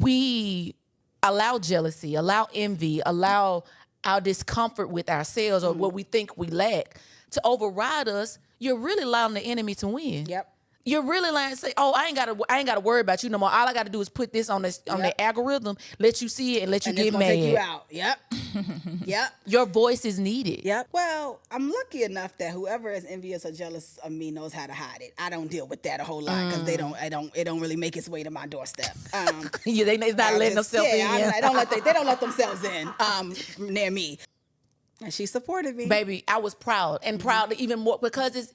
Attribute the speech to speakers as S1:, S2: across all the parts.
S1: we allow jealousy, allow envy, allow our discomfort with ourselves or what we think we lack to override us, you're really allowing the enemy to win.
S2: Yep.
S1: You're really like say, oh, I ain't gotta worry about you no more. All I gotta do is put this on the algorithm, let you see it, and let you get mad.
S2: Take you out. Yep. Yep.
S1: Your voice is needed.
S2: Yep. Well, I'm lucky enough that whoever is envious or jealous of me knows how to hide it. I don't deal with that a whole lot because it don't really make its way to my doorstep.
S1: It's not letting themselves in.
S2: They don't let themselves in near me. And she supported me.
S1: Baby, I was proud and proud even more because it's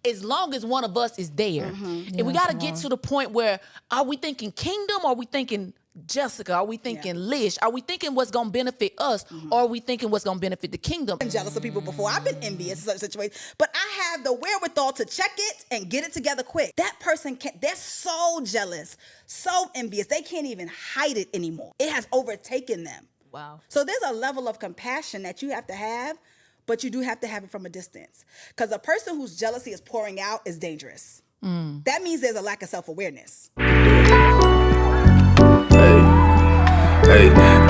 S1: as long as one of us is there. And we got to get to the point where are we thinking kingdom? Or are we thinking Jessica? Are we thinking Lish? Are we thinking what's going to benefit us? Or are we thinking what's going to benefit the kingdom?
S2: I've been jealous of people before. I've been envious in such situations. But I have the wherewithal to check it and get it together quick. That person they're so jealous, so envious. They can't even hide it anymore. It has overtaken them.
S3: Wow.
S2: So there's a level of compassion that you have to have, but you do have to have it from a distance. Because a person whose jealousy is pouring out is dangerous. That means there's a lack of self-awareness.
S4: Hey,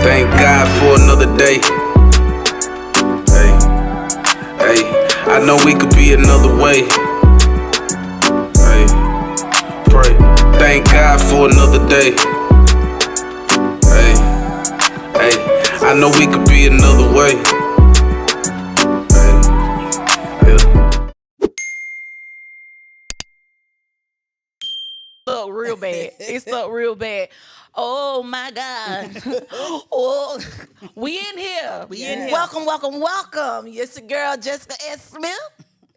S4: thank God for another day. Hey, I know we could be another way. Hey, pray. Thank God for another day. Hey, I know we could be another way.
S1: Stuck real bad. It stuck real bad. Oh my God. Oh, we in here. We in here. Welcome. It's your girl Jessica S. Smith.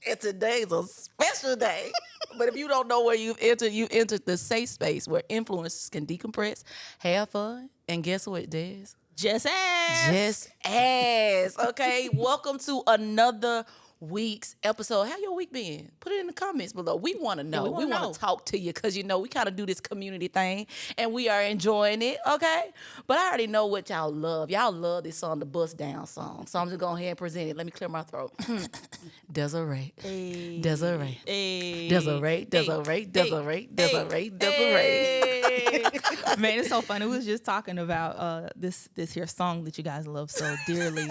S1: And today's a special day. But if you don't know where you've entered the safe space where influencers can decompress, have fun, and guess what, Des?
S3: Jess Ask.
S1: Jess Ask. Okay, welcome to another week's episode. How your week been? Put it in the comments below. We want to know. We want to talk to you because, we kind of do this community thing and we are enjoying it, okay? But I already know what y'all love. Y'all love this song, the Bust Down song. So I'm just going ahead and present it. Let me clear my throat. Desiree.
S3: Hey.
S1: Desiree.
S3: Hey.
S1: Desiree. Desiree. Desiree. Desiree. Desiree.
S3: Man, it's so funny. We was just talking about this here song that you guys love so dearly.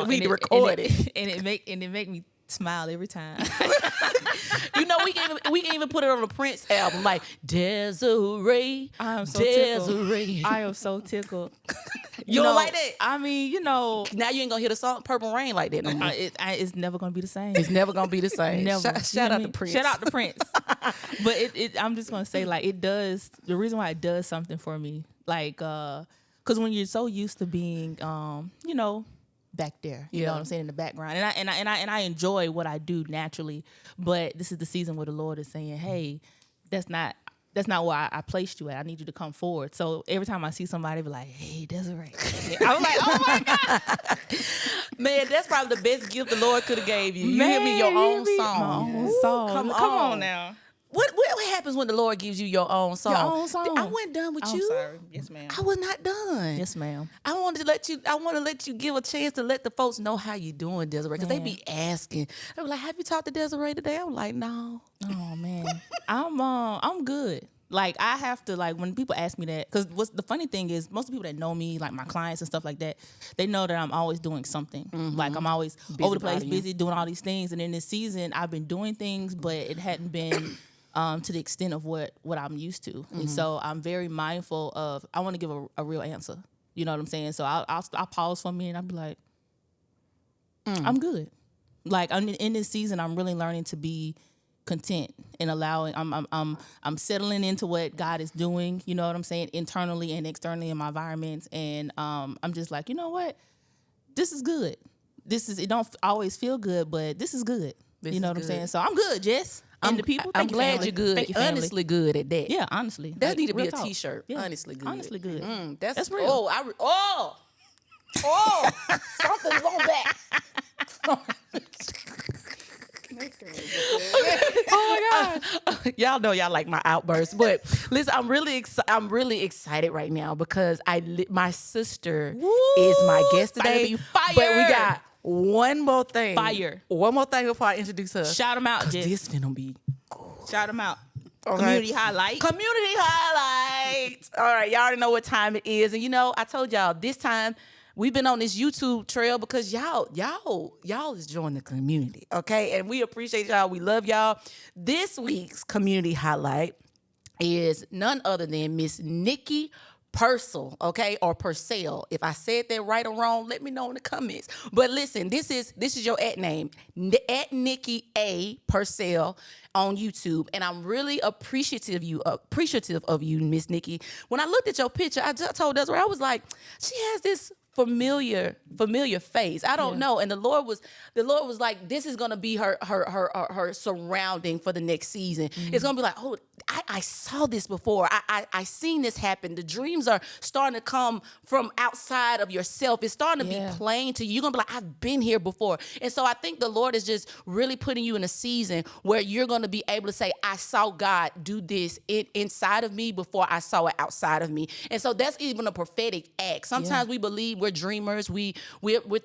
S1: We need to record it.
S3: And it make me smile every time.
S1: We can even put it on the Prince album, like Desiree.
S3: I am so
S1: Desiree.
S3: tickled. I am so tickled.
S1: You don't like that?
S3: I mean,
S1: now you ain't gonna hear the song Purple Rain like that no more.
S3: It's never gonna be the same.
S1: It's never gonna be the same.
S3: Never.
S1: Shout out to Prince.
S3: Shout out to Prince. But I'm just gonna say, like, it does. The reason why it does something for me, like, because when you're so used to being, back there, you know what I'm saying, in the background, and I enjoy what I do naturally, but this is the season where the Lord is saying, hey, that's not where I placed you at. I need you to come forward. So every time I see somebody be like, hey, Desiree, I'm like, oh my God.
S1: Man, that's probably the best gift the Lord could have gave you. You hear me, your own song.
S3: My own song.
S1: Come on now. What happens when the Lord gives you your own song?
S3: Your own song.
S1: I wasn't done with you.
S3: I'm sorry. Yes, ma'am.
S1: I was not done.
S3: Yes, ma'am.
S1: I want to let you give a chance to let the folks know how you doing, Desiree, because they be asking. They were like, "Have you talked to Desiree today?" I'm like, "No."
S3: Oh man, I'm good. Like, I have to, like, when people ask me that, because what's the funny thing is, most of the people that know me, like my clients and stuff like that, they know that I'm always doing something. Mm-hmm. Like, I'm always over the place, busy doing all these things. And in this season, I've been doing things, but it hadn't been to the extent of what I'm used to. Mm-hmm. And so I'm very mindful of, I want to give a real answer. You know what I'm saying? So I'll pause for a minute and I'll be like, I'm good. Like, in this season, I'm really learning to be content and allowing, I'm settling into what God is doing, you know what I'm saying, internally and externally in my environments. And I'm just like, you know what? This is good. It don't always feel good, but this is good. You know what I'm saying? So I'm good, Jess. And the people,
S1: I'm glad you're good.
S3: Thank you,
S1: honestly good at that.
S3: Yeah, honestly.
S1: That need to be a
S3: talk.
S1: T-shirt. Yeah. Honestly good.
S3: Honestly good.
S1: That's
S3: real.
S1: Something's on that. Oh my God. Y'all know y'all like my outbursts, but listen, I'm really excited right now because my sister is my guest today. But we got one more thing.
S3: Fire.
S1: One more thing before I introduce her.
S3: Shout them out, Jess.
S1: This finna be cool.
S3: Shout them out.
S1: Okay.
S3: Community highlight.
S1: Community highlight. All right, y'all already know what time it is. And you know, I told y'all this time we've been on this YouTube trail because y'all is joining the community, okay? And we appreciate y'all. We love y'all. This week's community highlight is none other than Miss Nikki Purcell, okay, or Purcell. If I said that right or wrong, let me know in the comments. But listen, this is your @ name, @ Nikki A Purcell on YouTube, and I'm really appreciative of you, Miss Nikki. When I looked at your picture, I just told Desiree, I was like, she has this familiar face. I don't know. And the Lord was like, this is gonna be her surrounding for the next season. Mm-hmm. It's gonna be like, oh, I saw this before. I seen this happen. The dreams are starting to come from outside of yourself. It's starting to be plain to you. You're gonna be like, I've been here before. And so I think the Lord is just really putting you in a season where you're gonna be able to say, I saw God do this inside of me before I saw it outside of me. And so that's even a prophetic act. Sometimes we believe we're dreamers. We're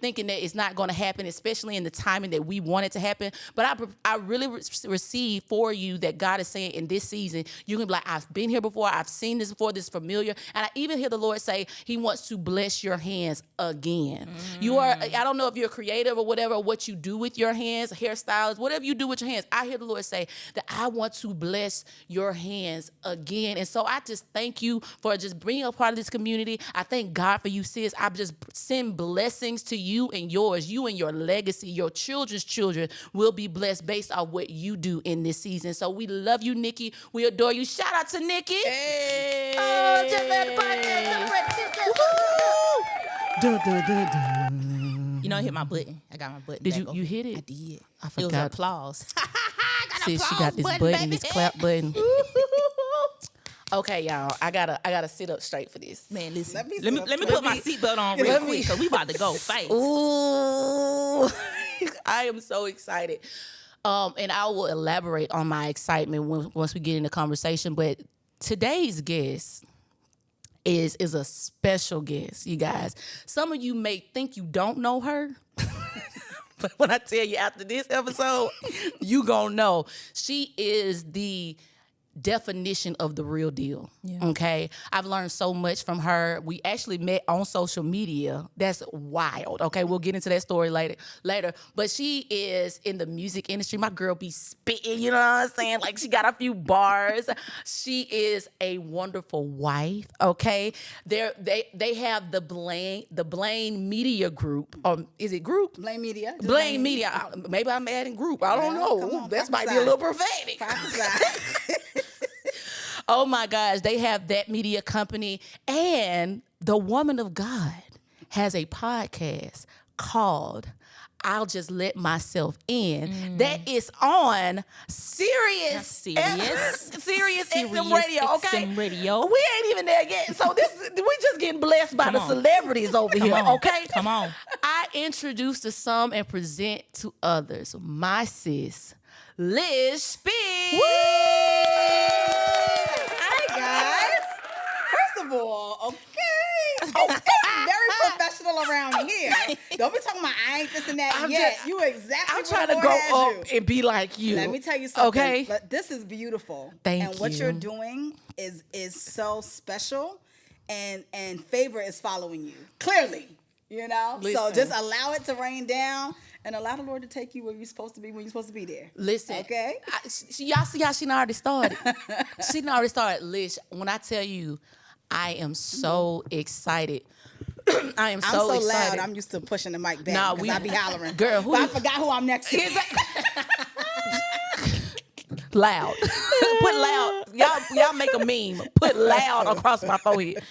S1: thinking that it's not going to happen, especially in the timing that we want it to happen. But I really receive for you that God is saying in this season, you're going to be like, I've been here before. I've seen this before. This is familiar. And I even hear the Lord say he wants to bless your hands again. I don't know if you're creative or whatever, or what you do with your hands, hairstyles, whatever you do with your hands. I hear the Lord say that I want to bless your hands again. And so I just thank you for just being a part of this community. I thank God for you, sis. I just send blessings to you and yours. You and your legacy, your children's children will be blessed based on what you do in this season. So we love you, Nikki. We adore you. Shout out to Nikki.
S2: Hey.
S1: Oh, Jess Ask the Podcast.
S3: You know, I hit my button. I got my button.
S1: Did
S3: back
S1: you
S3: open.
S1: hit it?
S3: I did.
S1: I
S3: It was
S1: forgot.
S3: applause.
S1: Sis, she got this button, this clap button. Okay, y'all. I gotta sit up straight for this.
S3: Man, listen.
S2: Let me
S3: Let me put my seatbelt on real quick because we about to go fast.
S1: Ooh, I am so excited. And I will elaborate on my excitement once we get in the conversation. But today's guest is a special guest, you guys. Some of you may think you don't know her. But when I tell you after this episode, you gonna know. She is the definition of the real deal. Okay, I've learned so much from her. We actually met on social media. That's wild. Okay, we'll get into that story later. But she is in the music industry. My girl be spitting, you know what I'm saying? Like, she got a few bars. She is a wonderful wife. Okay, they have the Blaine Media Group. Is it group?
S2: Blame Media.
S1: Blaine Media. Maybe I'm adding group. I don't know.
S2: Come on,
S1: that might be a little prophetic. Oh my gosh, they have that media company, and the woman of God has a podcast called I'll Just Let Myself In. That is on SiriusXM Radio, okay?
S3: XM Radio.
S1: We ain't even there yet. So we just getting blessed by the celebrities over here, okay?
S3: Come on.
S1: I introduce to some and present to others my sis, Lish Speaks.
S2: Hi, guys. First of all, okay, very professional around here. Don't be talking about I ain't this and that yet. You exactly.
S1: I'm trying to go up and be like you.
S2: Let me tell you something.
S1: Okay,
S2: but this is beautiful.
S1: Thank
S2: you. And what
S1: you.
S2: you're doing is so special, and favor is following you clearly. You know,
S1: Listen.
S2: So just allow it to rain down. And allow the Lord to take you where you're supposed to be when you're supposed to be there.
S1: Listen,
S2: okay.
S1: Y'all see how she done already started. She done already started. Lish, when I tell you, I am so excited. I'm so excited.
S2: Loud. I'm used to pushing the mic back because I be hollering.
S1: Girl,
S2: I forgot who I'm next to.
S1: Loud. Put loud. Y'all make a meme. Put loud across my forehead.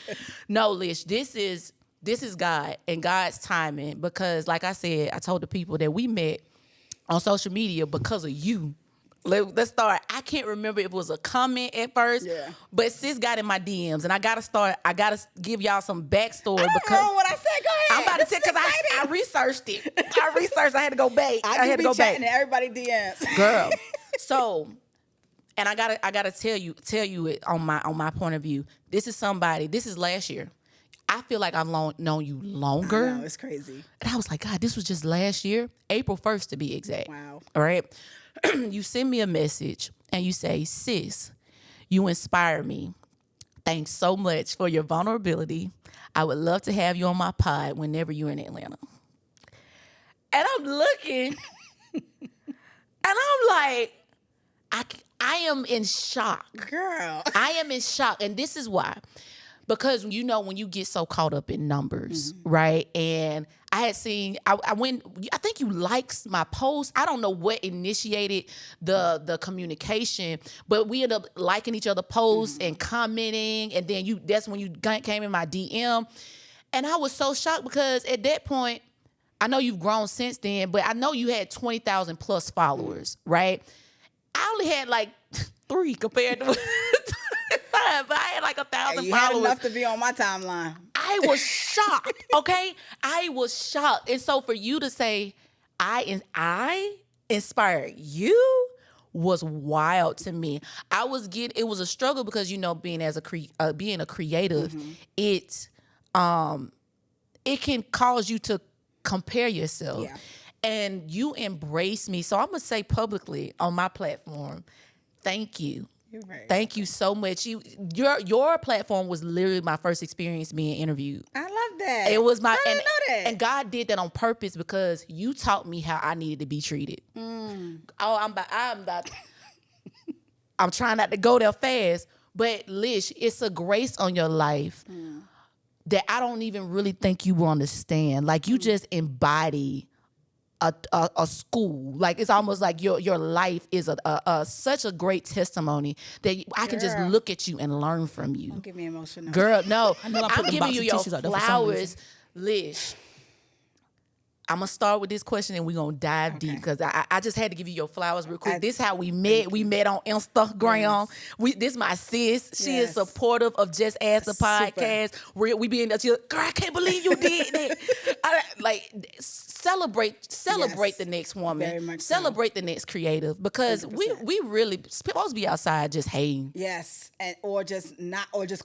S1: No, Lish, this is God and God's timing, because like I said, I told the people that we met on social media because of you. Let's start. I can't remember if it was a comment at first, but sis got in my DMs, and I gotta give y'all some backstory.
S2: I don't know what I said. Go ahead.
S1: I'm about to say, because I researched it. I had to go back.
S2: I had to go chatting to everybody DMs.
S1: Girl. So, and I gotta tell you it on my point of view. This is last year. I feel like I've known you longer.
S2: I know, it's crazy.
S1: And I was like, God, this was just last year, April 1st to be exact.
S2: Wow.
S1: All right. You send me a message and you say, sis, You inspire me. Thanks so much for your vulnerability. I would love to have you on my pod whenever you're in Atlanta. And I'm looking, and I'm like, I am in shock.
S2: Girl.
S1: I am in shock. And this is why. Because, you know, when you get so caught up in numbers, right? And I had seen, I think you liked my post. I don't know what initiated the communication, but we ended up liking each other posts and commenting. And then that's when you came in my DM. And I was so shocked because at that point, I know you've grown since then, but I know you had 20,000 plus followers, right? I only had like 3 compared to but I had like 1,000
S2: You
S1: followers.
S2: had enough to be on my timeline.
S1: I was shocked, okay? I was shocked. And so for you to say, I inspired you was wild to me. It was a struggle because, you know, being a creative, it can cause you to compare yourself.
S2: Yeah.
S1: And you embrace me. So I'm going to say publicly on my platform, thank you.
S2: You're right.
S1: Thank you so much. Your platform was literally my first experience being interviewed.
S2: I love that.
S1: It was
S2: I didn't know that.
S1: And God did that on purpose because you taught me how I needed to be treated. Oh, I'm trying not to go there fast, but Lish, it's a grace on your life that I don't even really think you will understand. Like you just embody a school. Like it's almost like your life is such a great testimony that I can just look at you and learn from you.
S2: Don't get me emotional.
S1: Girl, no.
S3: know I put
S1: I'm
S3: the
S1: giving
S3: box
S1: you
S3: of
S1: your
S3: tissues out there for some
S1: flowers. Lish, I'm going to start with this question and we're going to dive deep because I just had to give you your flowers real quick. This is how we met. We met on Instagram.
S2: Yes.
S1: This is my sis. She is
S2: Yes.
S1: supportive of Jess Ask the Podcast. We be in there. Girl, I can't believe you did that. Celebrate
S2: Yes.
S1: the next woman.
S2: Very much so.
S1: Celebrate the next creative because
S2: 100%.
S1: we really supposed to be outside just hating.
S2: Yes, or just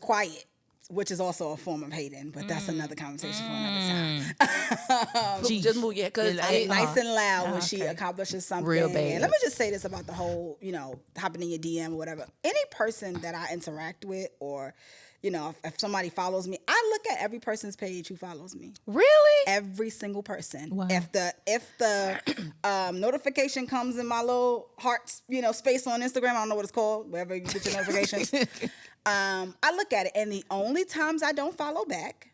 S2: quiet, which is also a form of hating, but that's another conversation for another time.
S1: Just move, because
S2: Nice and loud when she accomplishes something.
S1: Real bad.
S2: And let me just say this about the whole, hopping in your DM or whatever. Any person that I interact with or, if somebody follows me, I look at every person's page who follows me.
S1: Really?
S2: Every single person.
S3: Wow.
S2: If the notification comes in my little heart, space on Instagram, I don't know what it's called, wherever you get your notifications. I look at it, and the only times I don't follow back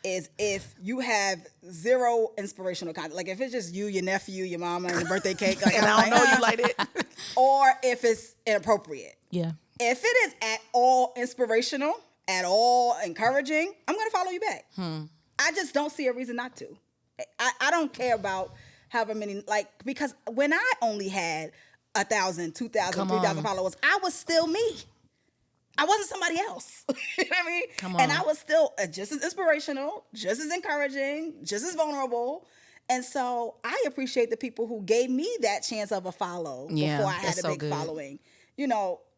S2: is if you have zero inspirational content. Like if it's just you, your nephew, your mama, and the birthday cake. Like,
S1: And I don't know you like that.
S2: Or if it's inappropriate.
S3: Yeah.
S2: If it is at all inspirational, at all encouraging, I'm going to follow you back. I just don't see a reason not to. I don't care about however many, because when I only had 1,000, 2,000, 3,000 followers, I was still me. I wasn't somebody else. You know what I mean?
S1: Come on.
S2: And I was still just as inspirational, just as encouraging, just as vulnerable. And so I appreciate the people who gave me that chance of a follow
S1: Yeah,
S2: before I had
S1: that's
S2: a
S1: so
S2: big
S1: good.
S2: following.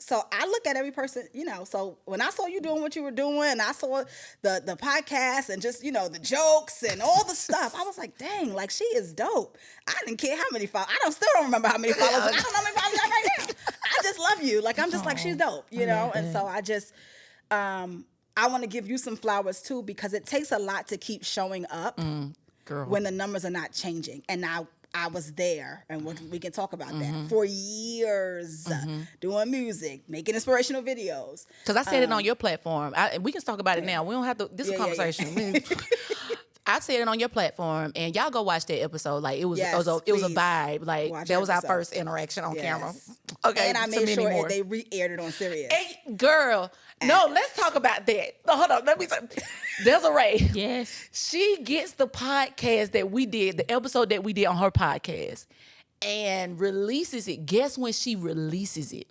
S2: So I look at every person, so when I saw you doing what you were doing, I saw the podcast and just, the jokes and all the stuff. I was like, dang, she is dope. I didn't care how many followers. Still don't remember how many followers. I don't know how many followers I got right now. I just love you. I'm just she's dope, And so I just, I want to give you some flowers too, because it takes a lot to keep showing up
S1: Girl.
S2: when the numbers are not changing. And now I was there, and we can talk about that, for years, doing music, making inspirational videos.
S1: Because I said it on your platform. We can talk about it now. We don't have to. This is a conversation. I said it on your platform, and y'all go watch that episode. It was
S2: Yes,
S1: a
S2: please.
S1: vibe.
S2: Watch
S1: That was our
S2: episode.
S1: first interaction on camera.
S2: Yes.
S1: Okay,
S2: And I
S1: to
S2: made
S1: many
S2: sure
S1: more.
S2: they re-aired it on Sirius.
S1: Hey, girl, no, let's talk about that. No, hold on. Let me say, Desiree.
S3: Yes.
S1: She gets the podcast that we did, the episode that we did on her podcast, and releases it. Guess when she releases it?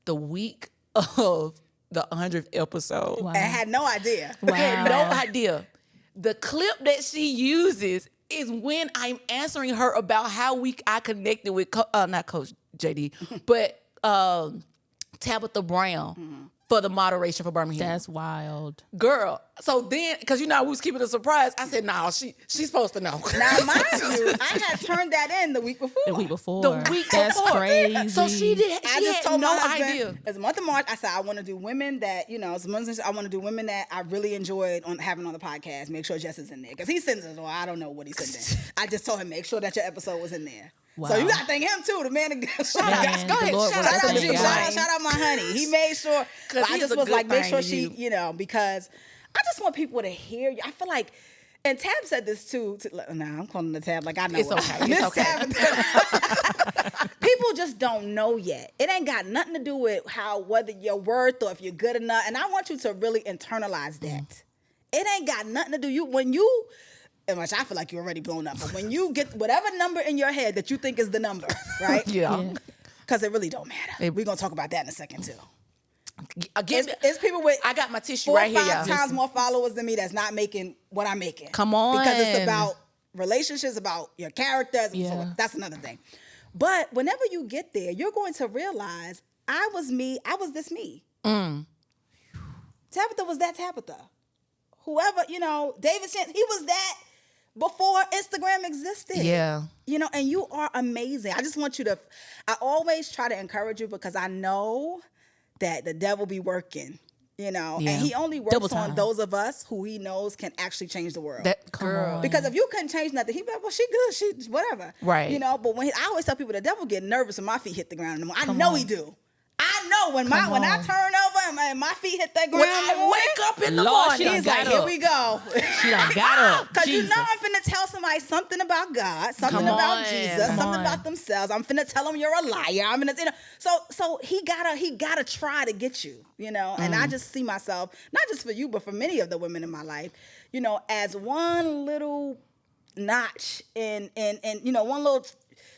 S1: The week of the 100th episode.
S3: Wow.
S2: And I had no idea.
S3: Wow.
S1: Had no idea. The clip that she uses is when I'm answering her about how I connected with not Coach JD, but Tabitha Brown for the moderation for Birmingham.
S3: That's wild.
S1: Girl. So then, because we was keeping a surprise, I said, no, she's supposed to know.
S2: Now, mind you, I had turned that in the week before.
S3: The week before.
S1: That's
S3: crazy.
S1: So she
S2: I just told
S1: no
S2: my husband,
S1: idea.
S2: it's the month of March. I said, I want to do women that, I want to do women that I really enjoyed having on the podcast. Make sure Jess is in there. Because he sends it, or I don't know what he sent in. I just told him, make sure that your episode was in there.
S3: Wow.
S2: So you got to thank him too, the man.
S1: Go ahead.
S2: Shout out my honey. He made sure. I just was like, make sure she, because I just want people to hear you. I feel like, and Tab said this too. I'm calling the Tab like I know.
S1: It's okay. It's okay.
S2: People just don't know yet. It ain't got nothing to do with whether you're worth or if you're good enough. And I want you to really internalize that. It ain't got nothing to do and which I feel like you're already blown up. But when you get whatever number in your head that you think is the number, right?
S1: Yeah.
S2: Because it really don't matter. We're going to talk about that in a second, too.
S1: Again,
S2: it's people with
S1: I got my tissue right here, y'all.
S2: 4 or 5 times more followers than me that's not making what I'm making.
S1: Come on.
S2: Because it's about relationships, about your characters.
S3: Yeah.
S2: That's another thing. But whenever you get there, you're going to realize I was this me. Tabitha was that Tabitha. Whoever, David Chance, he was that before Instagram existed.
S1: Yeah.
S2: And you are amazing. I just want you to, I always try to encourage you because I know that the devil be working, and he only works on those of us who he knows can actually change the world.
S1: That girl.
S2: Because if you couldn't change nothing, he'd be like, well, she good, she whatever.
S1: Right.
S2: But I always tell people the devil get nervous when my feet hit the ground. I know he do. I know when I turn over and my feet hit that ground.
S1: When I wake up in the morning,
S2: he's like, here we go.
S3: She done got up.
S2: Because I'm finna tell somebody something about God, something about Jesus, something about themselves. I'm finna tell them you're a liar. I'm finna, So he gotta try to get you, And I just see myself, not just for you, but for many of the women in my life, as one little notch in one little.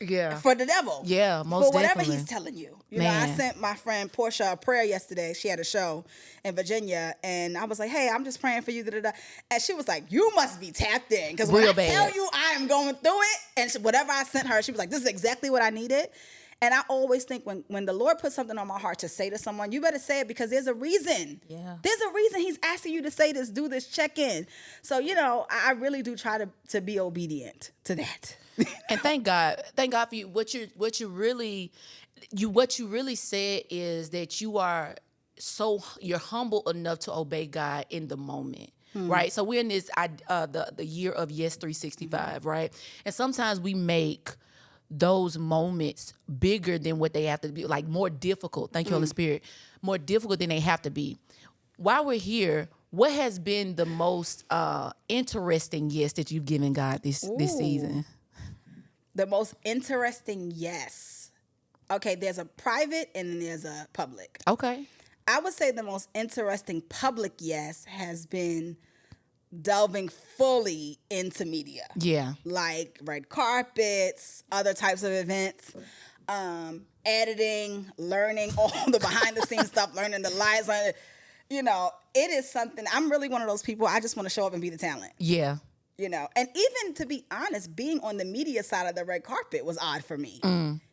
S1: Yeah.
S2: For the devil.
S1: Yeah, most
S2: for whatever
S1: definitely.
S2: he's telling you. I sent my friend Portia a prayer yesterday. She had a show in Virginia, and I was like, hey, I'm just praying for you. And she was like, you must be tapped in. Because when I tell you I am going through it, and whatever I sent her, she was like, this is exactly what I needed. And I always think when the Lord puts something on my heart to say to someone, you better say it because there's a reason.
S3: Yeah.
S2: There's a reason he's asking you to say this, do this, check in. So, I really do try to be obedient to that.
S1: And thank God for you. What you really said is that you're humble enough to obey God in the moment. Right? So we're in this the year of Yes 365, right? And sometimes we make those moments bigger than what they have to be, like more difficult. Thank you, Holy Spirit. More difficult than they have to be. While we're here, what has been the most interesting yes that you've given God this season?
S2: The most interesting yes. Okay, there's a private and then there's a public.
S1: Okay.
S2: I would say the most interesting public yes has been delving fully into media.
S1: Yeah.
S2: Like red carpets, other types of events, editing, learning all the behind the scenes stuff, learning the lies. It is something, I'm really one of those people, I just want to show up and be the talent.
S1: Yeah.
S2: And even to be honest, being on the media side of the red carpet was odd for me.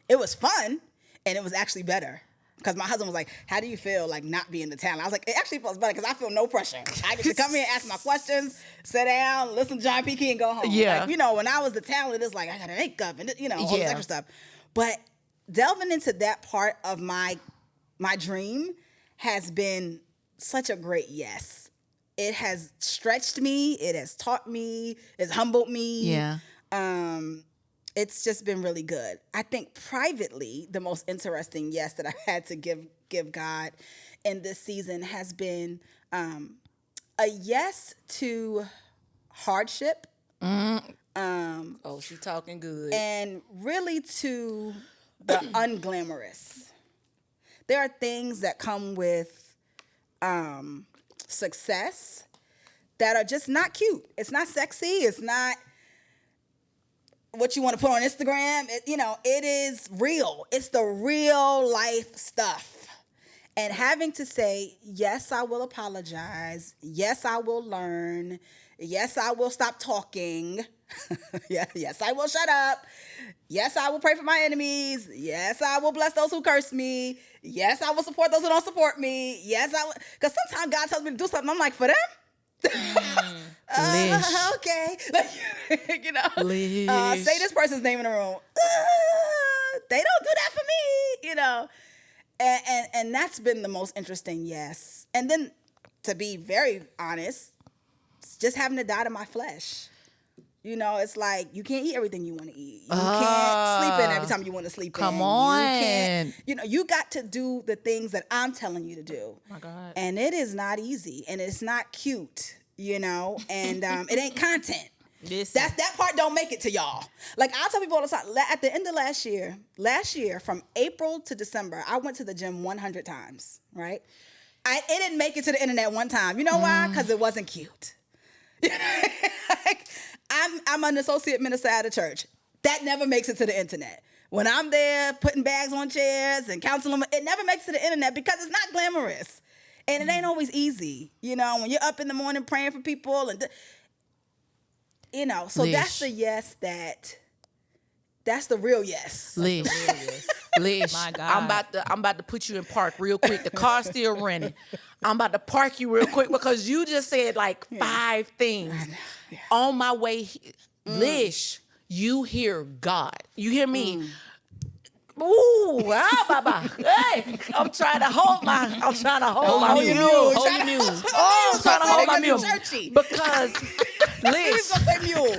S2: It was fun, and it was actually better. Because my husband was like, how do you feel like not being the talent? I was like, it actually feels better because I feel no pressure. I get to come here, ask my questions, sit down, listen to John P. Key and go home.
S1: Yeah.
S2: Like, when I was the talent, it's like, I got to make up and, all this extra stuff. But delving into that part of my dream has been such a great yes. It has stretched me. It has taught me. It's humbled me.
S1: Yeah.
S2: It's just been really good. I think privately, the most interesting yes that I had to give God in this season has been a yes to hardship.
S1: She's talking good.
S2: And really to the unglamorous. There are things that come with success that are just not cute. It's not sexy. It's not what you want to put on Instagram. It is real. It's the real life stuff. And having to say, yes, I will apologize. Yes, I will learn. Yes, I will stop talking. Yes, I will shut up. Yes, I will pray for my enemies. Yes, I will bless those who curse me. Yes, I will support those who don't support me. Yes, I will. Because sometimes God tells me to do something. I'm like, for them? Okay. Like, you know, say this person's name in the room. They don't do that for me, you know. And that's been the most interesting, yes. And then, to be very honest, it's just having to die to my flesh. You know, it's like you can't eat everything you want to eat. You can't sleep in every time you want to sleep in.
S1: Come on.
S2: You can't, you know, you got to do the things that I'm telling you to do.
S3: Oh my God.
S2: And it is not easy. And it's not cute, you know, and it ain't content. That part don't make it to y'all. Like, I'll tell people all the time, at the end of last year, from April to December, I went to the gym 100 times, right? It didn't make it to the internet one time. You know why? Because it wasn't cute. Like, I'm an associate minister at a church. That never makes it to the internet. When I'm there putting bags on chairs and counseling them, it never makes it to the internet because it's not glamorous. And it ain't always easy. You know, when you're up in the morning praying for people and... You know, so
S1: Lish.
S2: That's the yes that's the real yes.
S1: Lish.
S3: My God.
S1: I'm about to put you in park real quick. The car's still running. I'm about to park you real quick because you just said like 5 things.
S2: Yeah.
S1: On my way, Lish, you hear God. You hear me? Ooh, Baba. Hey, I'm trying to hold my mule.
S3: Hold your mule.
S1: Oh, I'm trying to hold my mule.
S2: Churchy.
S1: Because, Lish,
S2: Gonna say mule.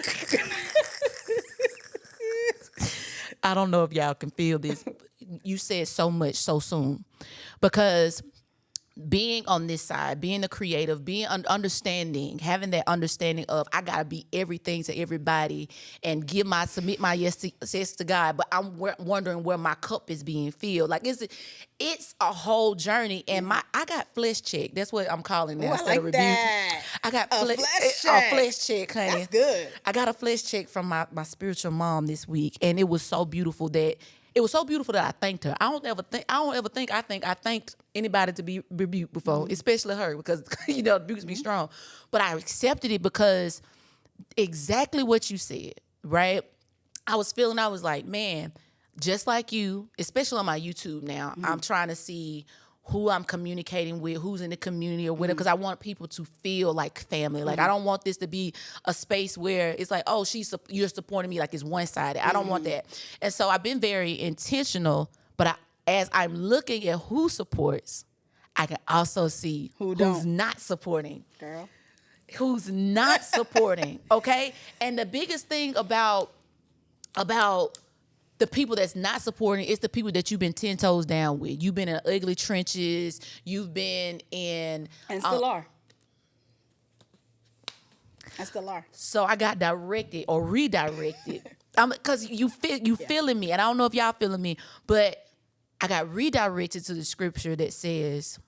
S1: I don't know if y'all can feel this. You said so much so soon. Because being on this side, being a creative, being understanding, having that understanding of I gotta be everything to everybody and submit my yes to God, but I'm wondering where my cup is being filled. Like it's a whole journey, and I got flesh check. That's what I'm calling that.
S2: Ooh, I
S1: instead
S2: like
S1: of rebuke.
S2: that.
S1: I got
S2: A flesh check.
S1: A flesh check, honey.
S2: That's good.
S1: I got a flesh check from my spiritual mom this week, and it was so beautiful that. It was so beautiful that I thanked her. I don't ever think I thanked anybody to be rebuked before, especially her, because you know abuse be strong. But I accepted it because exactly what you said, right? I was like, man, just like you, especially on my YouTube now, I'm trying to see who I'm communicating with, who's in the community or whatever, because I want people to feel like family. Like, I don't want this to be a space where it's like, oh, you're supporting me like it's one-sided. I don't want that. And so I've been very intentional, as I'm looking at who supports, I can also see who's not supporting.
S2: Girl.
S1: Who's not supporting, okay? And the biggest thing about the people that's not supporting is the people that you've been 10 toes down with. You've been in ugly trenches. You've been in...
S2: And still are. And still are.
S1: So I got directed or redirected. Because you feeling me. And I don't know if y'all feeling me. But I got redirected to the scripture that says...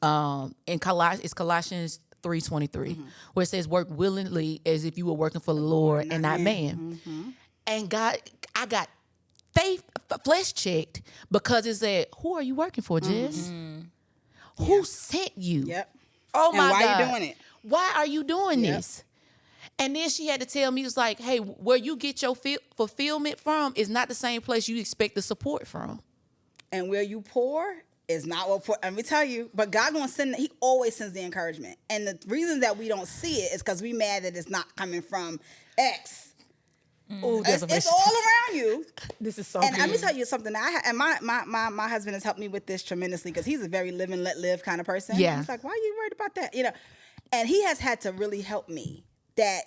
S1: it's Colossians 3:23, where it says, work willingly as if you were working for the Lord and not man. And God, I got flesh checked because it said, who are you working for, Jess? Who sent you?
S2: Yep.
S1: Oh my God.
S2: Why are you doing it?
S1: Why are you doing this? And then she had to tell me, it's like, hey, where you get your fulfillment from is not the same place you expect the support from.
S2: And where you pour is not what pour. Let me tell you, but God gonna send. He always sends the encouragement, and the reason that we don't see it is because we mad that it's not coming from X.
S1: Ooh,
S2: it's all around you.
S1: This is so.
S2: And
S1: good.
S2: let me tell you something. My husband has helped me with this tremendously because he's a very live and let live kind of person.
S1: Yeah.
S2: He's like, why are you worried about that? You know, and he has had to really help me that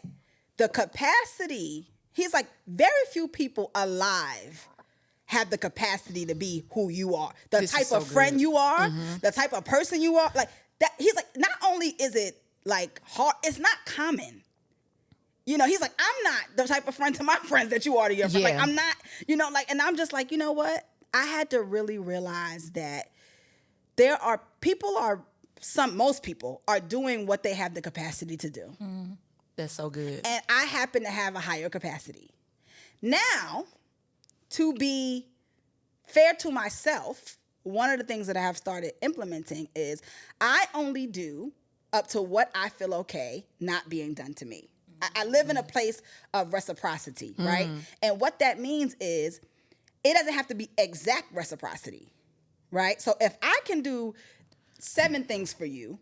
S2: the capacity. He's like, very few people alive have the capacity to be who you are, the type of friend you are, the type of person you are. Like that. He's like, not only is it like hard, it's not common. You know, he's like, I'm not the type of friend to my friends that you are to your friends. Like, I'm not, you know, like, and I'm just like, you know what? I had to really realize that most people are doing what they have the capacity to do.
S1: That's so good.
S2: And I happen to have a higher capacity. Now, to be fair to myself, one of the things that I have started implementing is I only do up to what I feel okay not being done to me. I live in a place of reciprocity, right? And what that means is it doesn't have to be exact reciprocity, right? So if I can do 7 things for you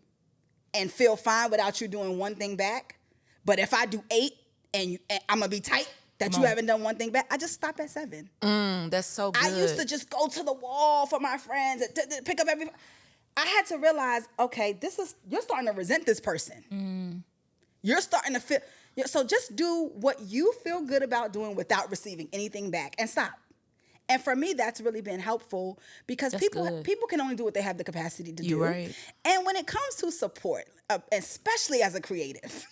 S2: and feel fine without you doing one thing back, but if I do 8 and I'm going to be tight that you haven't done one thing back, I just stop at 7.
S1: That's so good.
S2: I used to just go to the wall for my friends, pick up every... I had to realize, okay, you're starting to resent this person. You're starting to feel... So just do what you feel good about doing without receiving anything back and stop. And for me, that's really been helpful because people can only do what they have the capacity to do.
S1: You're right.
S2: And when it comes to support, especially as a creative...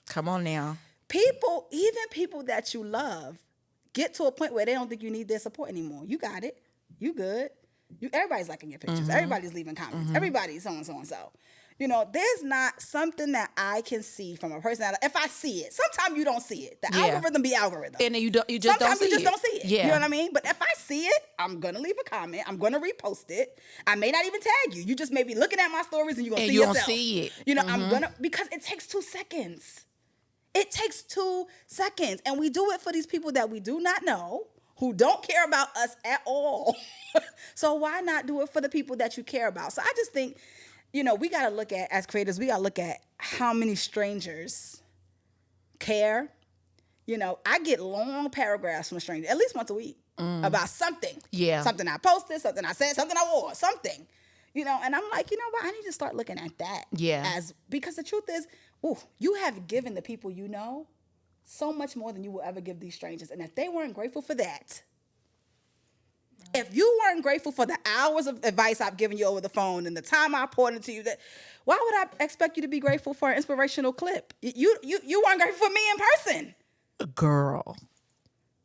S1: Come on now.
S2: Even people that you love, get to a point where they don't think you need their support anymore. You got it. You good. Everybody's liking your pictures. Everybody's leaving comments. Everybody's so-and-so. There's not something that I can see from a personality. If I see it, sometimes you don't see it. The algorithm be algorithm.
S1: And then you just don't see it.
S2: Sometimes you just don't see it.
S1: Yeah.
S2: You know what I mean? But if I see it, I'm going to leave a comment. I'm going to repost it. I may not even tag you. You just may be looking at my stories and you're going to see yourself.
S1: And you don't see it.
S2: I'm going to, because it takes 2 seconds. It takes 2 seconds. And we do it for these people that we do not know, who don't care about us at all. So why not do it for the people that you care about? So I just think, we got to look at, as creators, we got to look at how many strangers care. I get long paragraphs from strangers, at least once a week, about something.
S1: Yeah.
S2: Something I posted, something I said, something I wore, something. And I'm like, what? I need to start looking at that.
S1: Yeah.
S2: Because the truth is, you have given the people you know so much more than you will ever give these strangers. And if they weren't grateful for that, if you weren't grateful for the hours of advice I've given you over the phone and the time I poured into you, why would I expect you to be grateful for an inspirational clip? You weren't grateful for me in person.
S1: Girl.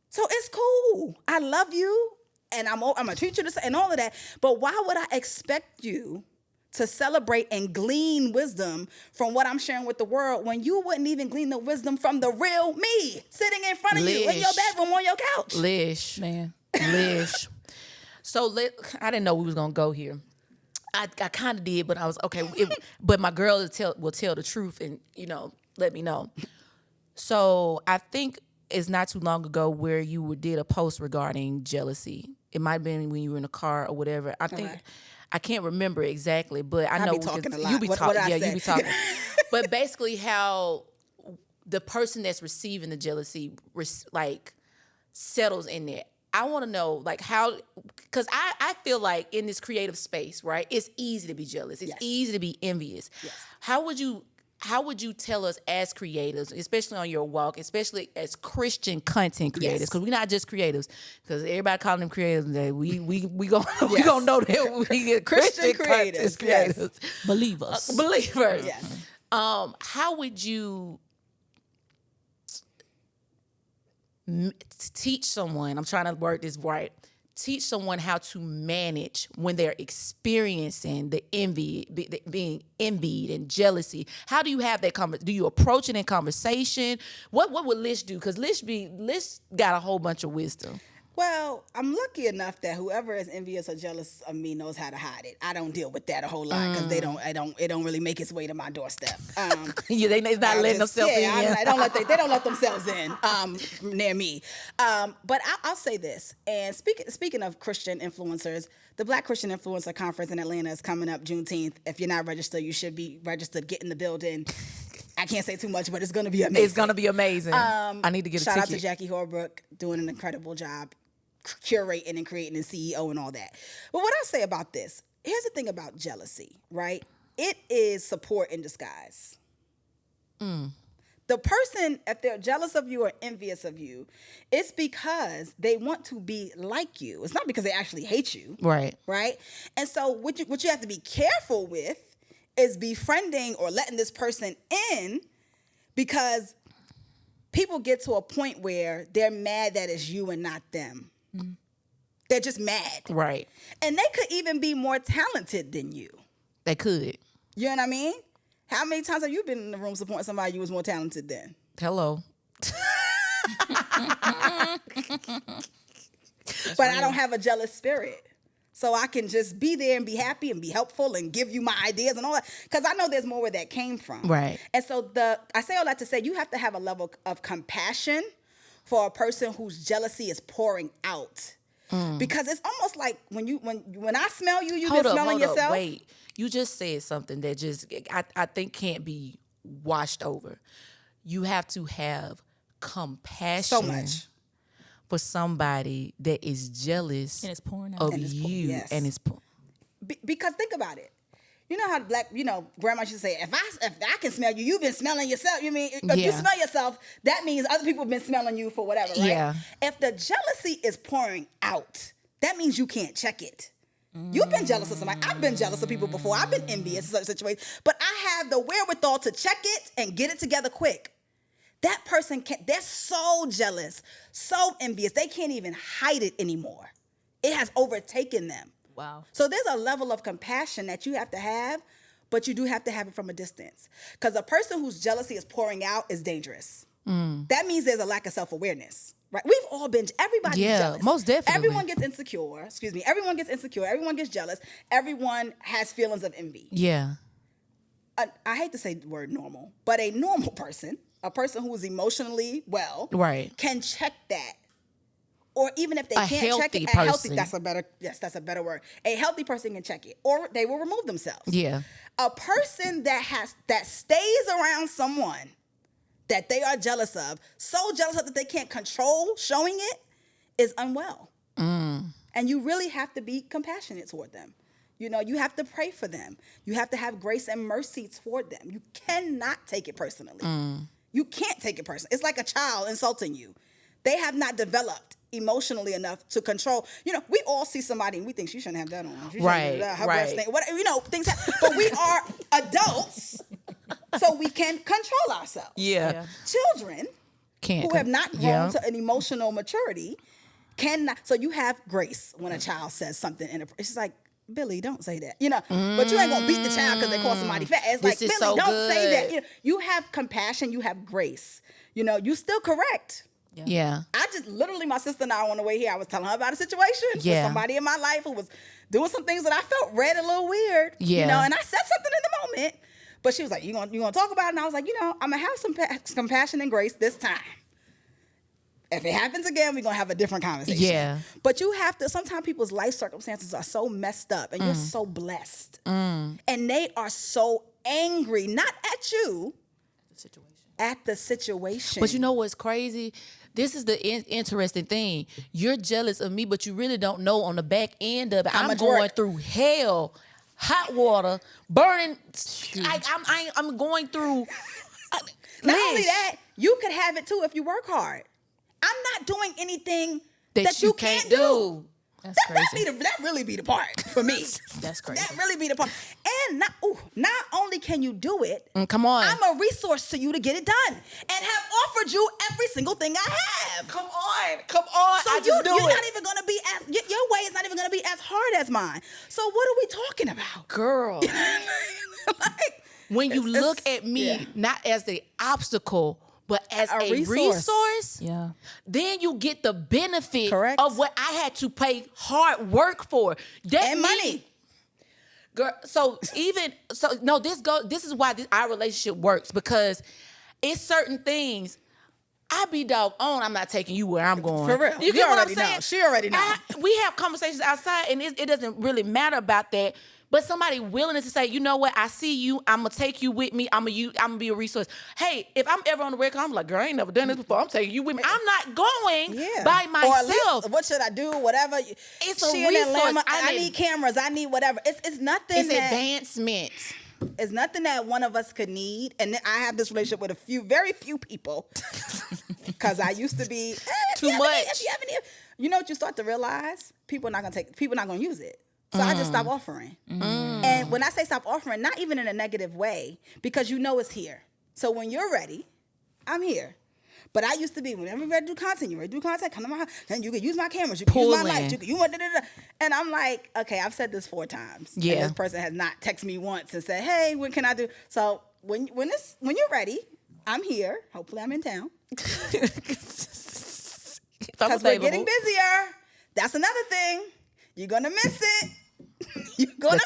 S2: So it's cool. I love you, and I'm gonna treat you the same and all of that. But why would I expect you to celebrate and glean wisdom from what I'm sharing with the world when you wouldn't even glean the wisdom from the real me sitting in front of you in your bedroom on your couch?
S1: Lish. So I didn't know we was gonna go here. I kind of did, but I was okay. But my girl will tell the truth and let me know. So I think it's not too long ago where you did a post regarding jealousy. It might have been when you were in a car or whatever. I think I can't remember exactly, but I know
S2: be talking a lot.
S1: You be talking.
S2: Yeah,
S1: you be talking. But basically, how the person that's receiving the jealousy settles in there. I want to know how, because I feel like in this creative space, right, it's easy to be jealous. It's easy to be envious. Yes. How would you tell us as creatives, especially on your walk, especially as Christian content creators, because we're not just creatives, because everybody calling them creatives, that we gonna know that we get Christian creators.
S3: Yes. Believers.
S2: Yes.
S1: How would you teach someone, I'm trying to word this right, teach someone how to manage when they're experiencing the envy, being envied and jealousy? How do you have that conversation? Do you approach it in conversation? What would Lish do? Because Lish got a whole bunch of wisdom.
S2: Well, I'm lucky enough that whoever is envious or jealous of me knows how to hide it. I don't deal with that a whole lot because it don't really make its way to my doorstep.
S1: They not letting themselves in.
S2: They don't let themselves in near me. But I'll say this. And speaking of Christian influencers, the Black Christian Influencer Conference in Atlanta is coming up Juneteenth. If you're not registered, you should be registered. Get in the building. I can't say too much, but it's going to be amazing.
S1: It's going to be amazing. I need to get a ticket.
S2: Shout out to Jackie Horbrook doing an incredible job curating and creating and CEO and all that. But what I'll say about this, here's the thing about jealousy, right? It is support in disguise. The person, if they're jealous of you or envious of you, it's because they want to be like you. It's not because they actually hate you.
S1: Right.
S2: Right? And so what you have to be careful with is befriending or letting this person in, because people get to a point where they're mad that it's you and not them. They're just mad.
S1: Right.
S2: And they could even be more talented than you.
S1: They could.
S2: You know what I mean? How many times have you been in the room supporting somebody you was more talented than?
S1: Hello.
S2: But I don't have a jealous spirit. so I can just be there and be happy and be helpful and give you my ideas and all that. Because I know there's more where that came from.
S1: Right.
S2: And so I say all that to say you have to have a level of compassion for a person whose jealousy is pouring out. Because it's almost like when I smell you, you've been smelling yourself.
S1: Wait, you just said something that just I think can't be washed over. You have to have compassion
S2: So much
S1: for somebody that is jealous
S3: And it's pouring out.
S1: of
S2: And it's
S1: you,
S2: yes.
S1: and it's
S2: because think about it. You know how grandma used to say, if I can smell you, you've been smelling yourself. You mean if you smell yourself, that means other people have been smelling you for whatever, right?
S1: Yeah.
S2: If the jealousy is pouring out, that means you can't check it. You've been jealous of somebody. I've been jealous of people before. I've been envious in such situations. But I have the wherewithal to check it and get it together quick. That person they're so jealous, so envious, they can't even hide it anymore. It has overtaken them.
S3: Wow.
S2: So there's a level of compassion that you have to have, but you do have to have it from a distance. Because a person whose jealousy is pouring out is dangerous. That means there's a lack of self-awareness, right? We've all been, everybody's jealous.
S1: Most definitely.
S2: Everyone gets insecure, everyone gets insecure, everyone gets jealous, everyone has feelings of envy.
S1: Yeah.
S2: I hate to say the word normal, but a normal person, a person who is emotionally well,
S1: Right.
S2: can check that. Or even if they
S1: A
S2: can't check it,
S1: healthy person.
S2: that's a better word. A healthy person can check it, or they will remove themselves.
S1: Yeah.
S2: A person that stays around someone that they are jealous of, so jealous of that they can't control showing it, is unwell. And you really have to be compassionate toward them. You know, you have to pray for them. You have to have grace and mercy toward them. You cannot take it personally. You can't take it personally. It's like a child insulting you. They have not developed emotionally enough to control. You know, we all see somebody and we think she shouldn't have that on. She shouldn't
S1: Right,
S2: have that. Her
S1: right.
S2: breast thing, whatever, you know, things happen. But we are adults, so we can control ourselves.
S1: Yeah.
S2: Children
S1: Can't.
S2: who have not grown to an emotional maturity cannot. So you have grace when a child says something, and it's just like, Billy, don't say that. You know, but you ain't gonna beat the child because they call somebody fat. It's like,
S1: This is
S2: Billy,
S1: so
S2: don't say that.
S1: good.
S2: You know, you have compassion, you have grace. You know, you still correct.
S1: Yeah.
S2: I just literally, my sister and I on the way here, I was telling her about a situation with somebody in my life who was doing some things that I felt read a little weird.
S1: Yeah.
S2: You know, and I said something in the moment, but she was like, you gonna talk about it? And I was like, you know, I'm gonna have some compassion and grace this time. If it happens again, we're going to have a different conversation.
S1: Yeah.
S2: But you have to, sometimes people's life circumstances are so messed up and you're so blessed. And they are so angry, not at you, at the situation.
S1: But you know what's crazy? This is the interesting thing. You're jealous of me, but you really don't know on the back end of it. I'm going through hell, hot water, burning. I'm going through.
S2: Not only that, you could have it too if you work hard. I'm not doing anything that you can't do.
S3: That's crazy.
S2: That really be the part for me.
S3: That's crazy.
S2: That really be the part. And not only can you do it,
S1: Come on.
S2: I'm a resource to you to get it done, and have offered you every single thing I have.
S1: Come on.
S2: So you're not even gonna be as your way is not even gonna be as hard as mine. So what are we talking about,
S1: Girl.
S2: like,
S1: When you look at me not as the obstacle, but as a resource, then you get the benefit of what I had to pay hard work for.
S2: And money.
S1: Girl, this is why our relationship works, because it's certain things. I be doggone, I'm not taking you where I'm going.
S2: For real.
S1: You get what I'm saying?
S2: Know. She already know.
S1: We have conversations outside, and it doesn't really matter about that. But somebody willingness to say, you know what, I see you, I'm going to take you with me, I'm gonna be a resource. Hey, if I'm ever on the red car, I'm like, girl, I ain't never done this before, I'm taking you with me. I'm not going by myself.
S2: Or at least, what should I do, whatever.
S1: It's a resource.
S2: I need cameras, I need whatever. It's nothing
S1: It's advancement.
S2: It's nothing that one of us could need. And I have this relationship with very few people. Because I used to be,
S1: too much.
S2: You know what you start to realize? People are not going to use it. So I just stop offering. And when I say stop offering, not even in a negative way, because you know it's here. So when you're ready, I'm here. But I used to be, whenever you're ready to do content, come to my house, and you can use my cameras, you can use my lights, you want da-da-da. And I'm like, okay, I've said this 4 times.
S1: Yeah.
S2: And this person has not texted me once and said, hey, what can I do? So when you're ready, I'm here. Hopefully I'm in town. Because we're getting busier. That's another thing. You're gonna miss it. You're gonna
S1: The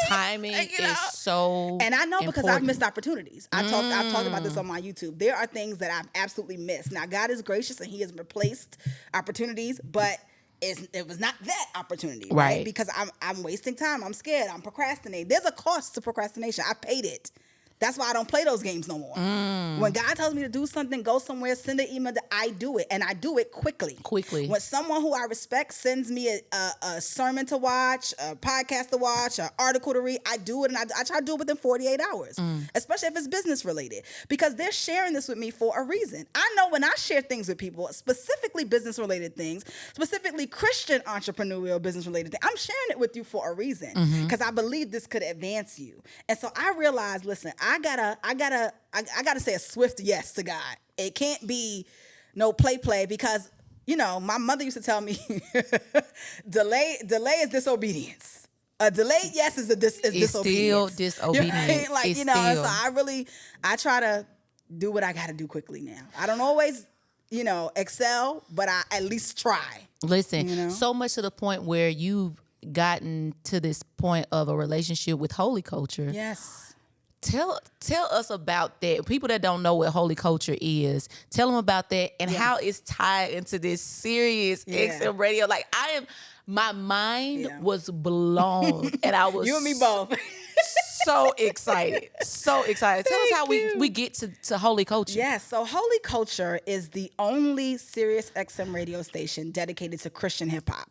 S1: timing is so
S2: And I know because
S1: important.
S2: I've missed opportunities. I've talked about this on my YouTube. There are things that I've absolutely missed. Now God is gracious and He has replaced opportunities, but it was not that opportunity, right? Because I'm wasting time. I'm scared. I'm procrastinating. There's a cost to procrastination. I paid it. That's why I don't play those games no more. When God tells me to do something, go somewhere, send an email, I do it. And I do it quickly. When someone who I respect sends me a sermon to watch, a podcast to watch, an article to read, I do it. And I try to do it within 48 hours, especially if it's business related. Because they're sharing this with me for a reason. I know when I share things with people, specifically business related things, specifically Christian entrepreneurial business related things, I'm sharing it with you for a reason. Because I believe this could advance you. And so I realized, listen, I gotta say a swift yes to God. It can't be no play because, you know, my mother used to tell me delay is disobedience. A delayed yes is disobedience.
S1: Still disobedience.
S2: Like,
S1: it's
S2: you know,
S1: still.
S2: so I try to do what I gotta do quickly now. I don't always, you know, excel, but I at least try.
S1: Listen,
S2: you know?
S1: So much to the point where you've gotten to this point of a relationship with Holy Culture.
S2: Yes.
S1: Tell us about that. People that don't know what Holy Culture is, tell them about that and how it's tied into this SiriusXM radio. Like my mind was blown, and I was
S2: you and me both.
S1: so excited. So excited. Tell us how we get to Holy Culture.
S2: Yes, so Holy Culture is the only SiriusXM radio station dedicated to Christian hip hop.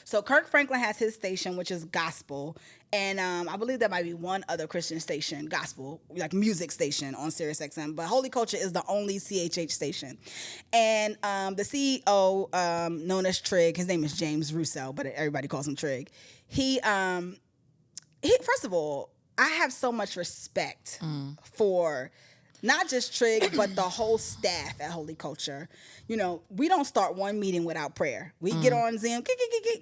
S2: So Kirk Franklin has his station, which is gospel, and I believe there might be one other Christian station, gospel, like music station on SiriusXM. But Holy Culture is the only CHH station, and the CEO, known as Trig, his name is James Russo, but everybody calls him Trig. He first of all, I have so much respect for not just Trig, but the whole staff at Holy Culture. You know, we don't start one meeting without prayer. We get on Zoom.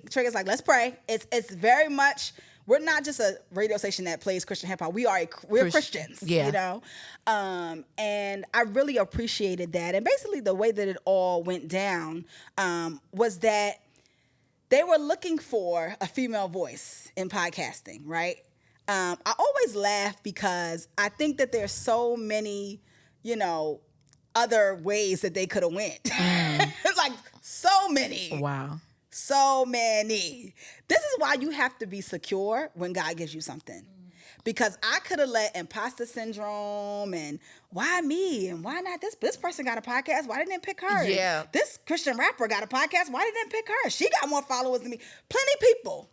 S2: Trig is like, let's pray. It's very much, we're not just a radio station that plays Christian hip hop. We're Christians, you know? And I really appreciated that. And basically the way that it all went down was that they were looking for a female voice in podcasting, right? I always laugh because I think that there's so many, you know, other ways that they could have went. It's like so many.
S1: Wow.
S2: So many. This is why you have to be secure when God gives you something. Because I could have let imposter syndrome and why me and why not this person got a podcast, why didn't they pick her?
S1: Yeah.
S2: This Christian rapper got a podcast, why didn't they pick her? She got more followers than me. Plenty people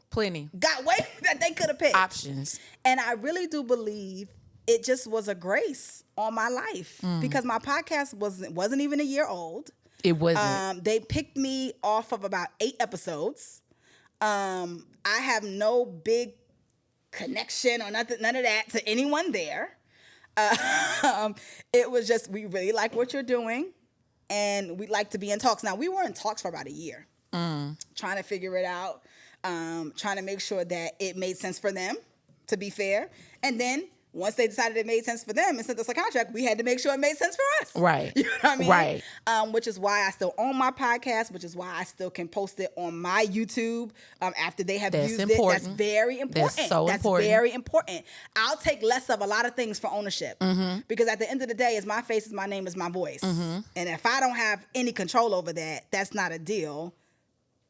S2: got way that they could have picked.
S1: Options.
S2: And I really do believe it just was a grace on my life because my podcast wasn't even a year old.
S1: It wasn't.
S2: They picked me off of about 8 episodes. I have no big connection or nothing, none of that to anyone there. It was just, we really like what you're doing and we'd like to be in talks. Now, we were in talks for about a year, trying to figure it out, trying to make sure that it made sense for them, to be fair. And then once they decided it made sense for them and sent us a contract, we had to make sure it made sense for us.
S1: Right.
S2: You know what I mean?
S1: Right.
S2: Which is why I still own my podcast, which is why I still can post it on my YouTube after they have used it. That's very important.
S1: That's so important.
S2: Very important. I'll take less of a lot of things for ownership because at the end of the day, it's my face, it's my name, it's my voice. And if I don't have any control over that, that's not a deal.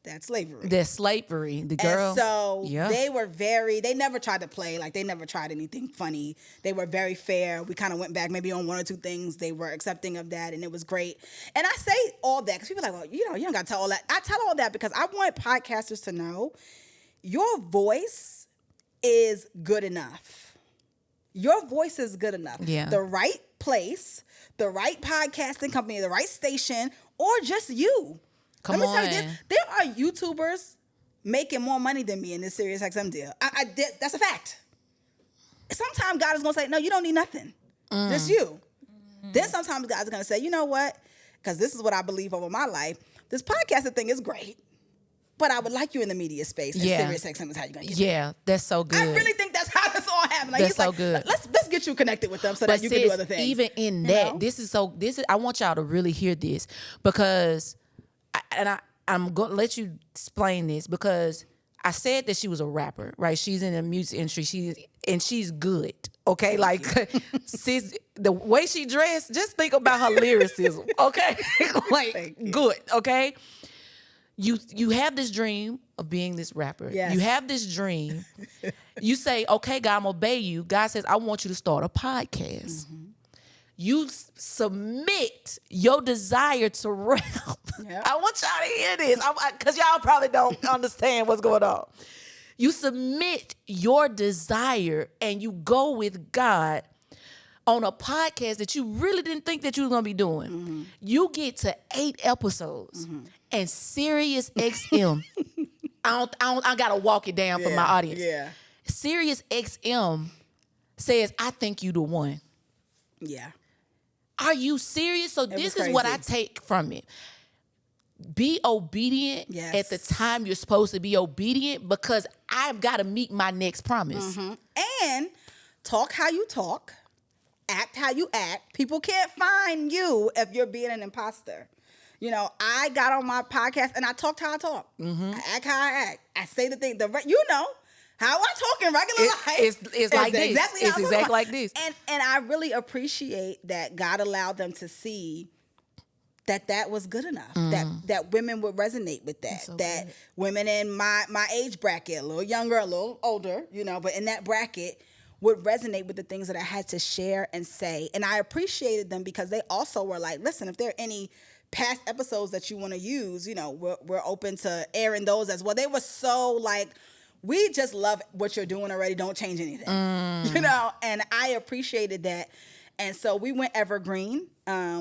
S2: That's slavery.
S1: That's slavery. The girl.
S2: And so they never tried to play. Like, they never tried anything funny. They were very fair. We kind of went back maybe on 1 or 2 things. They were accepting of that, and it was great. And I say all that because people are like, well, you know, you don't got to tell all that. I tell all that because I want podcasters to know your voice is good enough. Your voice is good enough.
S1: Yeah.
S2: The right place, the right podcasting company, the right station, or just you. Let me tell you this. There are YouTubers making more money than me in this SiriusXM deal. That's a fact. Sometimes God is going to say, no, you don't need nothing. Just you. Then sometimes God's going to say, you know what? Because this is what I believe over my life. This podcasting thing is great, but I would like you in the media space. And SiriusXM is how you're going to get
S1: Yeah, that's so good.
S2: I really think that's how this all happened. Like,
S1: that's so good.
S2: Let's get you connected with them so that you can do other things.
S1: Even in that, this is I want y'all to really hear this because I I'm going to let you explain this because I said that she was a rapper, right? She's in the music industry. She's good. Okay, like sis, the way she dressed, just think about her lyricism. Okay, like good. Okay, you have this dream of being this rapper.
S2: Yes.
S1: You have this dream. You say, okay, God, I'm gonna obey you. God says, I want you to start a podcast. Mm-hmm. You submit your desire to rap. Yep. I want y'all to hear this because y'all probably don't understand what's going on. You submit your desire and you go with God on a podcast that you really didn't think that you were going to be doing. Mm-hmm. You get to 8 episodes and SiriusXM, I got to walk it down for my audience. Yeah. SiriusXM says, I think you the one.
S2: Yeah.
S1: Are you serious? So this is what I take from it. Be obedient at the time you're supposed to be obedient because I've got to meet my next promise.
S2: Mm-hmm. And talk how you talk, act how you act. People can't find you if you're being an imposter. You know, I got on my podcast and I talked how I talk. Mm-hmm. I act how I act. I say the thing, how I talk in regular life.
S1: It's like this. It's exactly like this.
S2: And I really appreciate that God allowed them to see that was good enough. That women would resonate with that. So that good. Women in my age bracket, a little younger, a little older, but in that bracket would resonate with the things that I had to share and say. And I appreciated them because they also were like, listen, if there are any past episodes that you want to use, we're open to airing those as well. They were so like, we just love what you're doing already. Don't change anything, and I appreciated that. And so we went evergreen,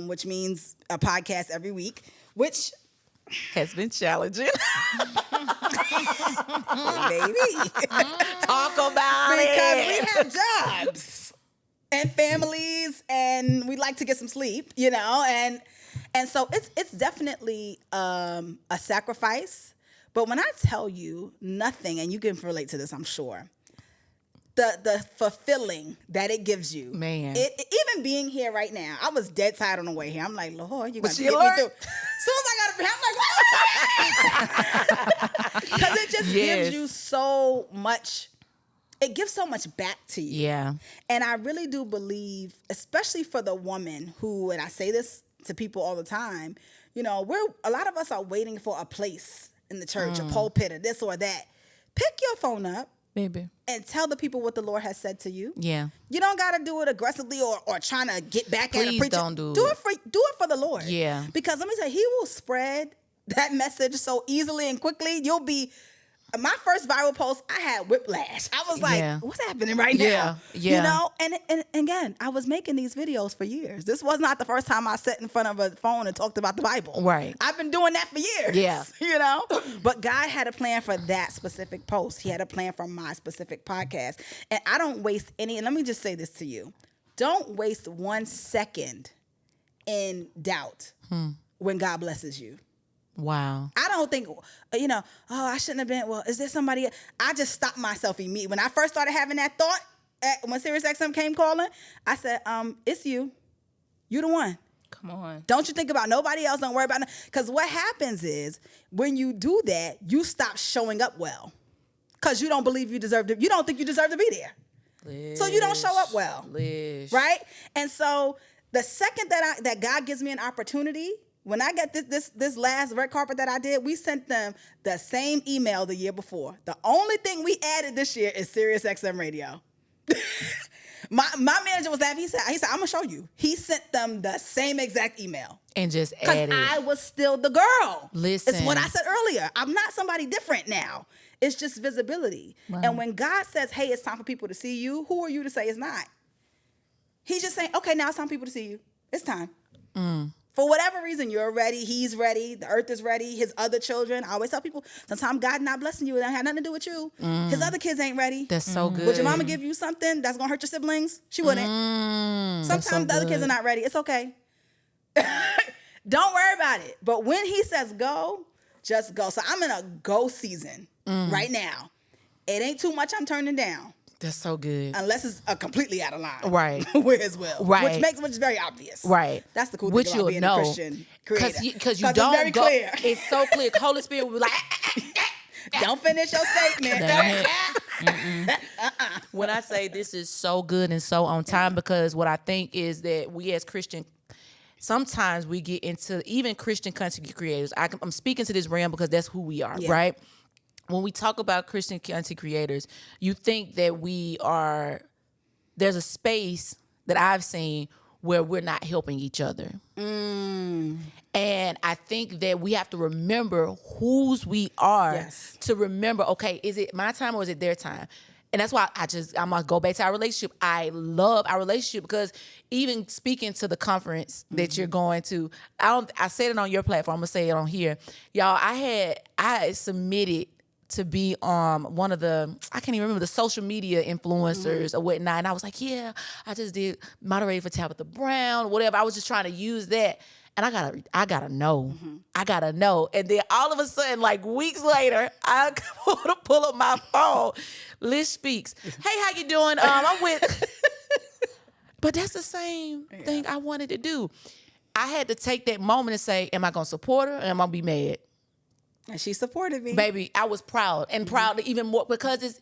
S2: which means a podcast every week, which
S1: has been challenging.
S2: Baby.
S1: Talk about
S2: because we have jobs and families and we like to get some sleep, and so it's definitely a sacrifice. But when I tell you nothing, and you can relate to this, I'm sure, the fulfilling that it gives you. Man. Even being here right now, I was dead tired on the way here. I'm like, Lord, you're going to get me through. As soon as I got up here, I'm like, because it just gives you so much. It gives so much back to you. Yeah. And I really do believe, especially for the woman who, and I say this to people all the time, a lot of us are waiting for a place in the church, a pulpit, or this or that. Pick your phone up, baby, and tell the people what the Lord has said to you. Yeah, you don't got to do it aggressively or trying to get back at a preacher. Don't do it for the Lord. Yeah, because let me tell you, He will spread that message so easily and quickly. You'll be. My first viral post, I had whiplash. I was like, what's happening right now? Yeah. And again, I was making these videos for years. This was not the first time I sat in front of a phone and talked about the Bible. Right. I've been doing that for years. Yeah. But God had a plan for that specific post. He had a plan for my specific podcast. And I don't waste any, and let me just say this to you. Don't waste 1 second in doubt when God blesses you. Wow. I don't think, I shouldn't have been, is there somebody? I just stopped myself immediately. When I first started having that thought, when SiriusXM came calling, I said, it's you. You the one. Come on. Don't you think about nobody else. Don't worry about it. Because what happens is when you do that, you stop showing up well. Because you don't believe you deserve to, you don't think you deserve to be there. Lish, so you don't show up well. Lish. Right? And so the second that God gives me an opportunity, when I got this last red carpet that I did, we sent them the same email the year before. The only thing we added this year is SiriusXM Radio. my manager was laughing. He said, I'm going to show you. He sent them the same exact email. And just added. Because I was still the girl. Listen. It's what I said earlier. I'm not somebody different now. It's just visibility. Wow. And when God says, hey, it's time for people to see you, who are you to say it's not? He's just saying, okay, now it's time for people to see you. It's time. For whatever reason, you're ready, he's ready, the earth is ready, his other children. I always tell people, sometimes God not blessing you, it had nothing to do with you. His other kids ain't ready. That's so good. Would your mama give you something that's going to hurt your siblings? She wouldn't. Sometimes the other kids are not ready. It's okay. Don't worry about it. But when he says go, just go. So I'm in a go season right now. It ain't too much I'm turning down.
S1: That's so good.
S2: Unless it's completely out of line.
S1: Right.
S2: With his will.
S1: Right.
S2: Which is very obvious.
S1: Right.
S2: That's the cool thing about being a Christian creator.
S1: Because you don't
S2: it's very clear.
S1: It's so clear. Holy Spirit will be like,
S2: don't finish your statement.
S1: When I say this is so good and so on time, because what I think is that we as Christian, sometimes we get into, even Christian content creators, I'm speaking to this realm because that's who we are, right? When we talk about Christian content creators, you think that there's a space that I've seen where we're not helping each other. And I think that we have to remember whose we are to remember, okay, is it my time or is it their time? And that's why I'm going to go back to our relationship. I love our relationship because even speaking to the conference that you're going to, I said it on your platform, I'm going to say it on here. Y'all, I submitted to be one of the, I can't even remember, the social media influencers or whatnot. And I was like, yeah, I just did moderator for Tabitha Brown, whatever. I was just trying to use that. And I gotta know. I gotta know. And then all of a sudden, like weeks later, I pull up my phone. Lish Speaks. Hey, how you doing? I'm with. But that's the same thing I wanted to do. I had to take that moment and say, am I gonna support her or am I gonna be mad?
S2: And she supported me.
S1: Baby, I was proud and proud even more because it's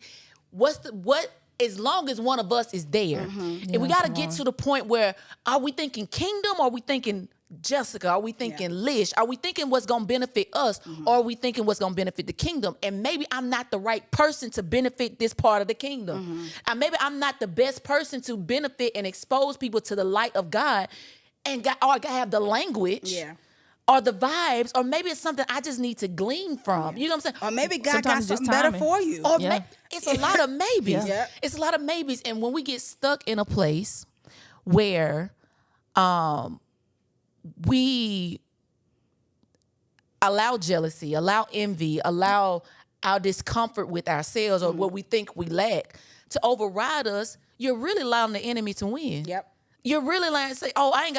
S1: as long as one of us is there. And we gotta get to the point where, are we thinking kingdom or are we thinking Jessica? Are we thinking Lish? Are we thinking what's going to benefit us? Or are we thinking what's going to benefit the kingdom? And maybe I'm not the right person to benefit this part of the kingdom. And maybe I'm not the best person to benefit and expose people to the light of God or I have the language. Or the vibes, or maybe it's something I just need to glean from. You know what I'm saying?
S2: Or maybe God got something better for you.
S1: Or it's a lot of maybes. It's a lot of maybes. And when we get stuck in a place where we allow jealousy, allow envy, allow our discomfort with ourselves or what we think we lack to override us, you're really allowing the enemy to win. You're really like say, oh, I ain't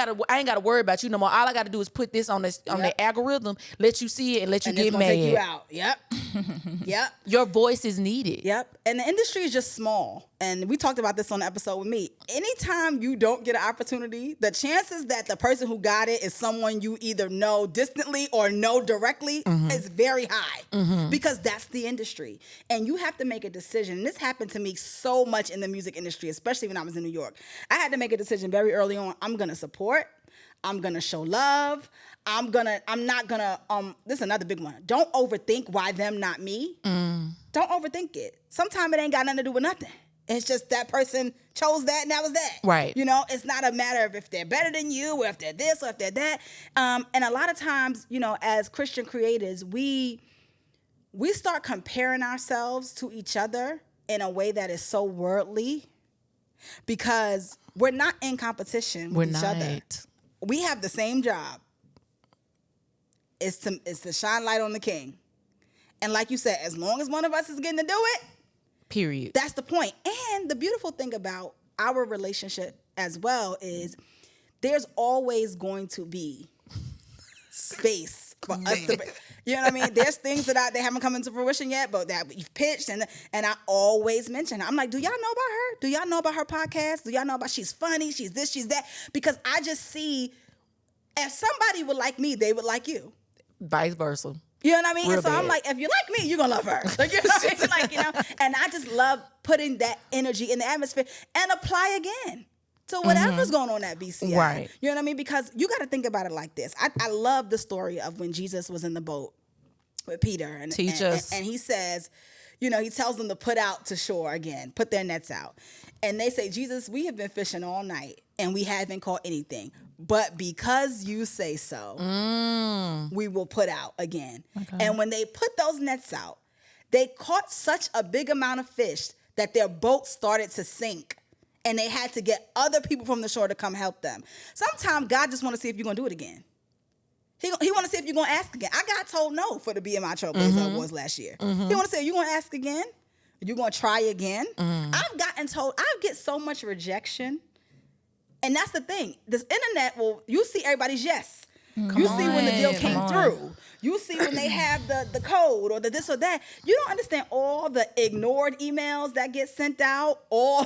S1: gotta worry about you no more. All I gotta do is put this on the algorithm, let you see it, and let you get mad.
S2: Take you out.
S1: Your voice is needed.
S2: And the industry is just small. And we talked about this on the episode with me. Anytime you don't get an opportunity, the chances that the person who got it is someone you either know distantly or know directly is very high because that's the industry. And you have to make a decision. And this happened to me so much in the music industry, especially when I was in New York. I had to make a decision very early on. I'm going to support. I'm going to show love. I'm not going to, this is another big one. Don't overthink why them, not me. Don't overthink it. Sometimes it ain't got nothing to do with nothing. It's just that person chose that and that was that.
S1: Right.
S2: You know, it's not a matter of if they're better than you or if they're this or if they're that. And a lot of times, you know, as Christian creators, we start comparing ourselves to each other in a way that is so worldly because we're not in competition with each other. We have the same job. It's to shine light on the King. And like you said, as long as one of us is getting to do it,
S1: period.
S2: That's the point. And the beautiful thing about our relationship as well is there's always going to be space for us to, you know what I mean? There's things that they haven't come into fruition yet, but that we've pitched and I always mention her. I'm like, do y'all know about her? Do y'all know about her podcast? Do y'all know about she's funny, she's this, she's that? Because I just see if somebody would like me, they would like you.
S1: Vice versa.
S2: You know what I mean?
S1: Real
S2: and so
S1: bad.
S2: I'm like, if you like me, you're going to love her. Like, you know what I mean? Like, you know, and I just love putting that energy in the atmosphere and apply again to whatever's going on at BCI.
S1: Right.
S2: You know what I mean? Because you got to think about it like this. I love the story of when Jesus was in the boat with Peter. And
S1: Teach us.
S2: And he says, you know, he tells them to put out to shore again, put their nets out. And they say, Jesus, we have been fishing all night and we haven't caught anything. But because you say so, we will put out again. Okay. And when they put those nets out, they caught such a big amount of fish that their boat started to sink. And they had to get other people from the shore to come help them. Sometimes God just want to see if you're going to do it again. He want to see if you're going to ask again. I got told no for the BMI Trailblazer Awards last year. He want to say, are you going to ask again? Are you going to try again? I've gotten told, I get so much rejection. And that's the thing. This internet you see everybody's yes. You see when the deal came through. You see when they have the code or the this or that. You don't understand all the ignored emails that get sent out, all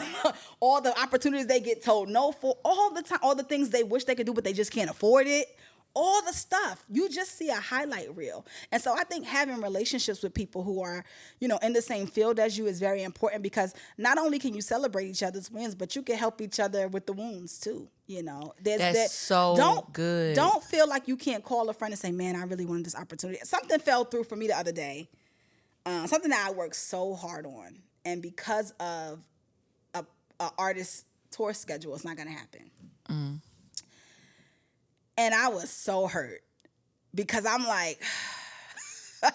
S2: the opportunities they get told no for, all the time, all the things they wish they could do but they just can't afford it. All the stuff. You just see a highlight reel. And so I think having relationships with people who are, in the same field as you is very important, because not only can you celebrate each other's wins, but you can help each other with the wounds too.
S1: That's so good.
S2: Don't feel like you can't call a friend and say, man, I really wanted this opportunity. Something fell through for me the other day. Something that I worked so hard on. And because of a artist tour schedule, it's not going to happen. And I was so hurt because I'm like, I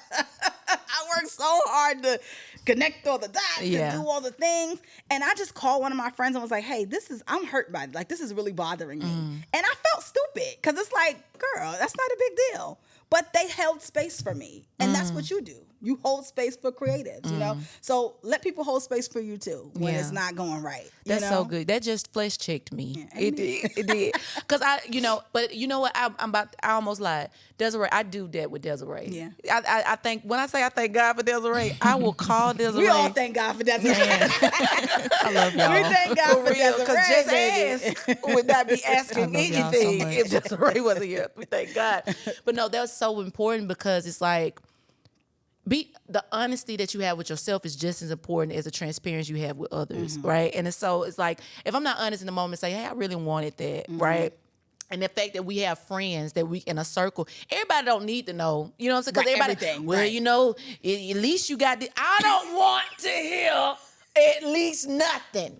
S2: worked so hard to connect all the dots and do all the things. And I just called one of my friends and was like, hey, I'm hurt by it. Like, this is really bothering me. And I felt stupid because it's like, girl, that's not a big deal. But they held space for me. And that's what you do. You hold space for creatives, So let people hold space for you too when it's not going right.
S1: That's so good. That just flesh checked me. Yeah, it did. Because but you know what? I almost lied. Desiree, I do that with Desiree. Yeah. I think, when I say I thank God for Desiree, I will call Desiree.
S2: We all thank God for Desiree.
S1: I love y'all.
S2: We thank God for Desiree.
S1: Because Jess Ask would not be asking anything if Desiree wasn't here. We thank God. But no, that's so important, because it's like, the honesty that you have with yourself is just as important as the transparency you have with others, right? And it's like, if I'm not honest in the moment, say, hey, I really wanted that, right? And the fact that we have friends that we in a circle, everybody don't need to know, you know what I'm saying? Because everybody, at least you got I don't want to hear at least nothing.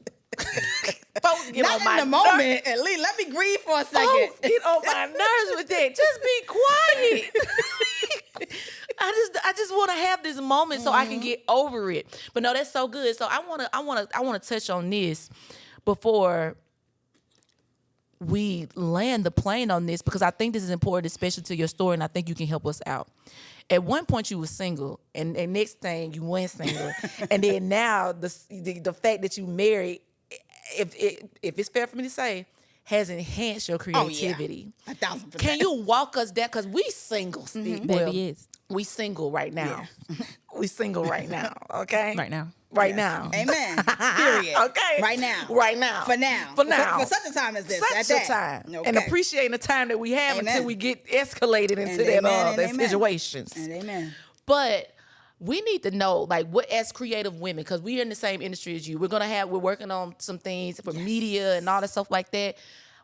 S1: Folks get
S2: not
S1: on my
S2: in the moment, at least. Let me grieve for a second.
S1: Folks get on my nerves with that. Just be quiet. I just want to have this moment so I can get over it. But no, that's so good. So I want to touch on this before we land the plane on this, because I think this is important, especially to your story, and I think you can help us out. At one point you were single, and next thing you weren't single, and then now the fact that you married, if it's fair for me to say, has enhanced your creativity.
S2: Oh, yeah. 1,000%.
S1: Can you walk us down? Because we single, Steve.
S3: Baby, yes.
S1: We single right now. Yeah. We single right now, okay?
S3: Right now.
S1: Right now.
S2: Amen. Period.
S1: Okay.
S2: Right now.
S1: Right now.
S2: For now.
S1: For now.
S2: For such a time as this.
S1: Such a time.
S2: Okay.
S1: And appreciating the time that we have until we get escalated into that situations.
S2: And amen.
S1: But we need to know, like, what as creative women, because we're in the same industry as you. We're working on some things for media and all that stuff like that.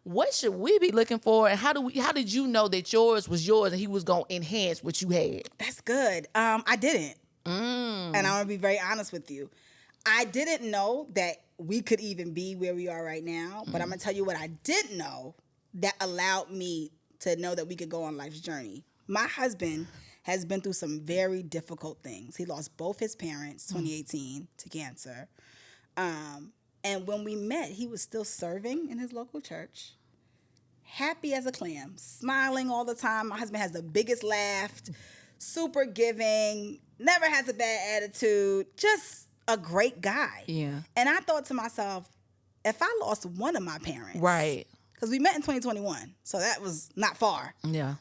S1: What should we be looking for, and how did you know that yours was yours and he was gonna enhance what you had?
S2: That's good. I didn't, and I'm gonna be very honest with you. I didn't know that we could even be where we are right now. But I'm gonna tell you what I did know that allowed me to know that we could go on life's journey. My husband has been through some very difficult things. He lost both his parents 2018 to cancer. And when we met, he was still serving in his local church, happy as a clam, smiling all the time. My husband has the biggest laugh, super giving, never has a bad attitude, just a great guy.
S1: Yeah.
S2: And I thought to myself, if I lost one of my parents,
S1: right,
S2: because we met in 2021, so that was not far.
S1: Yeah.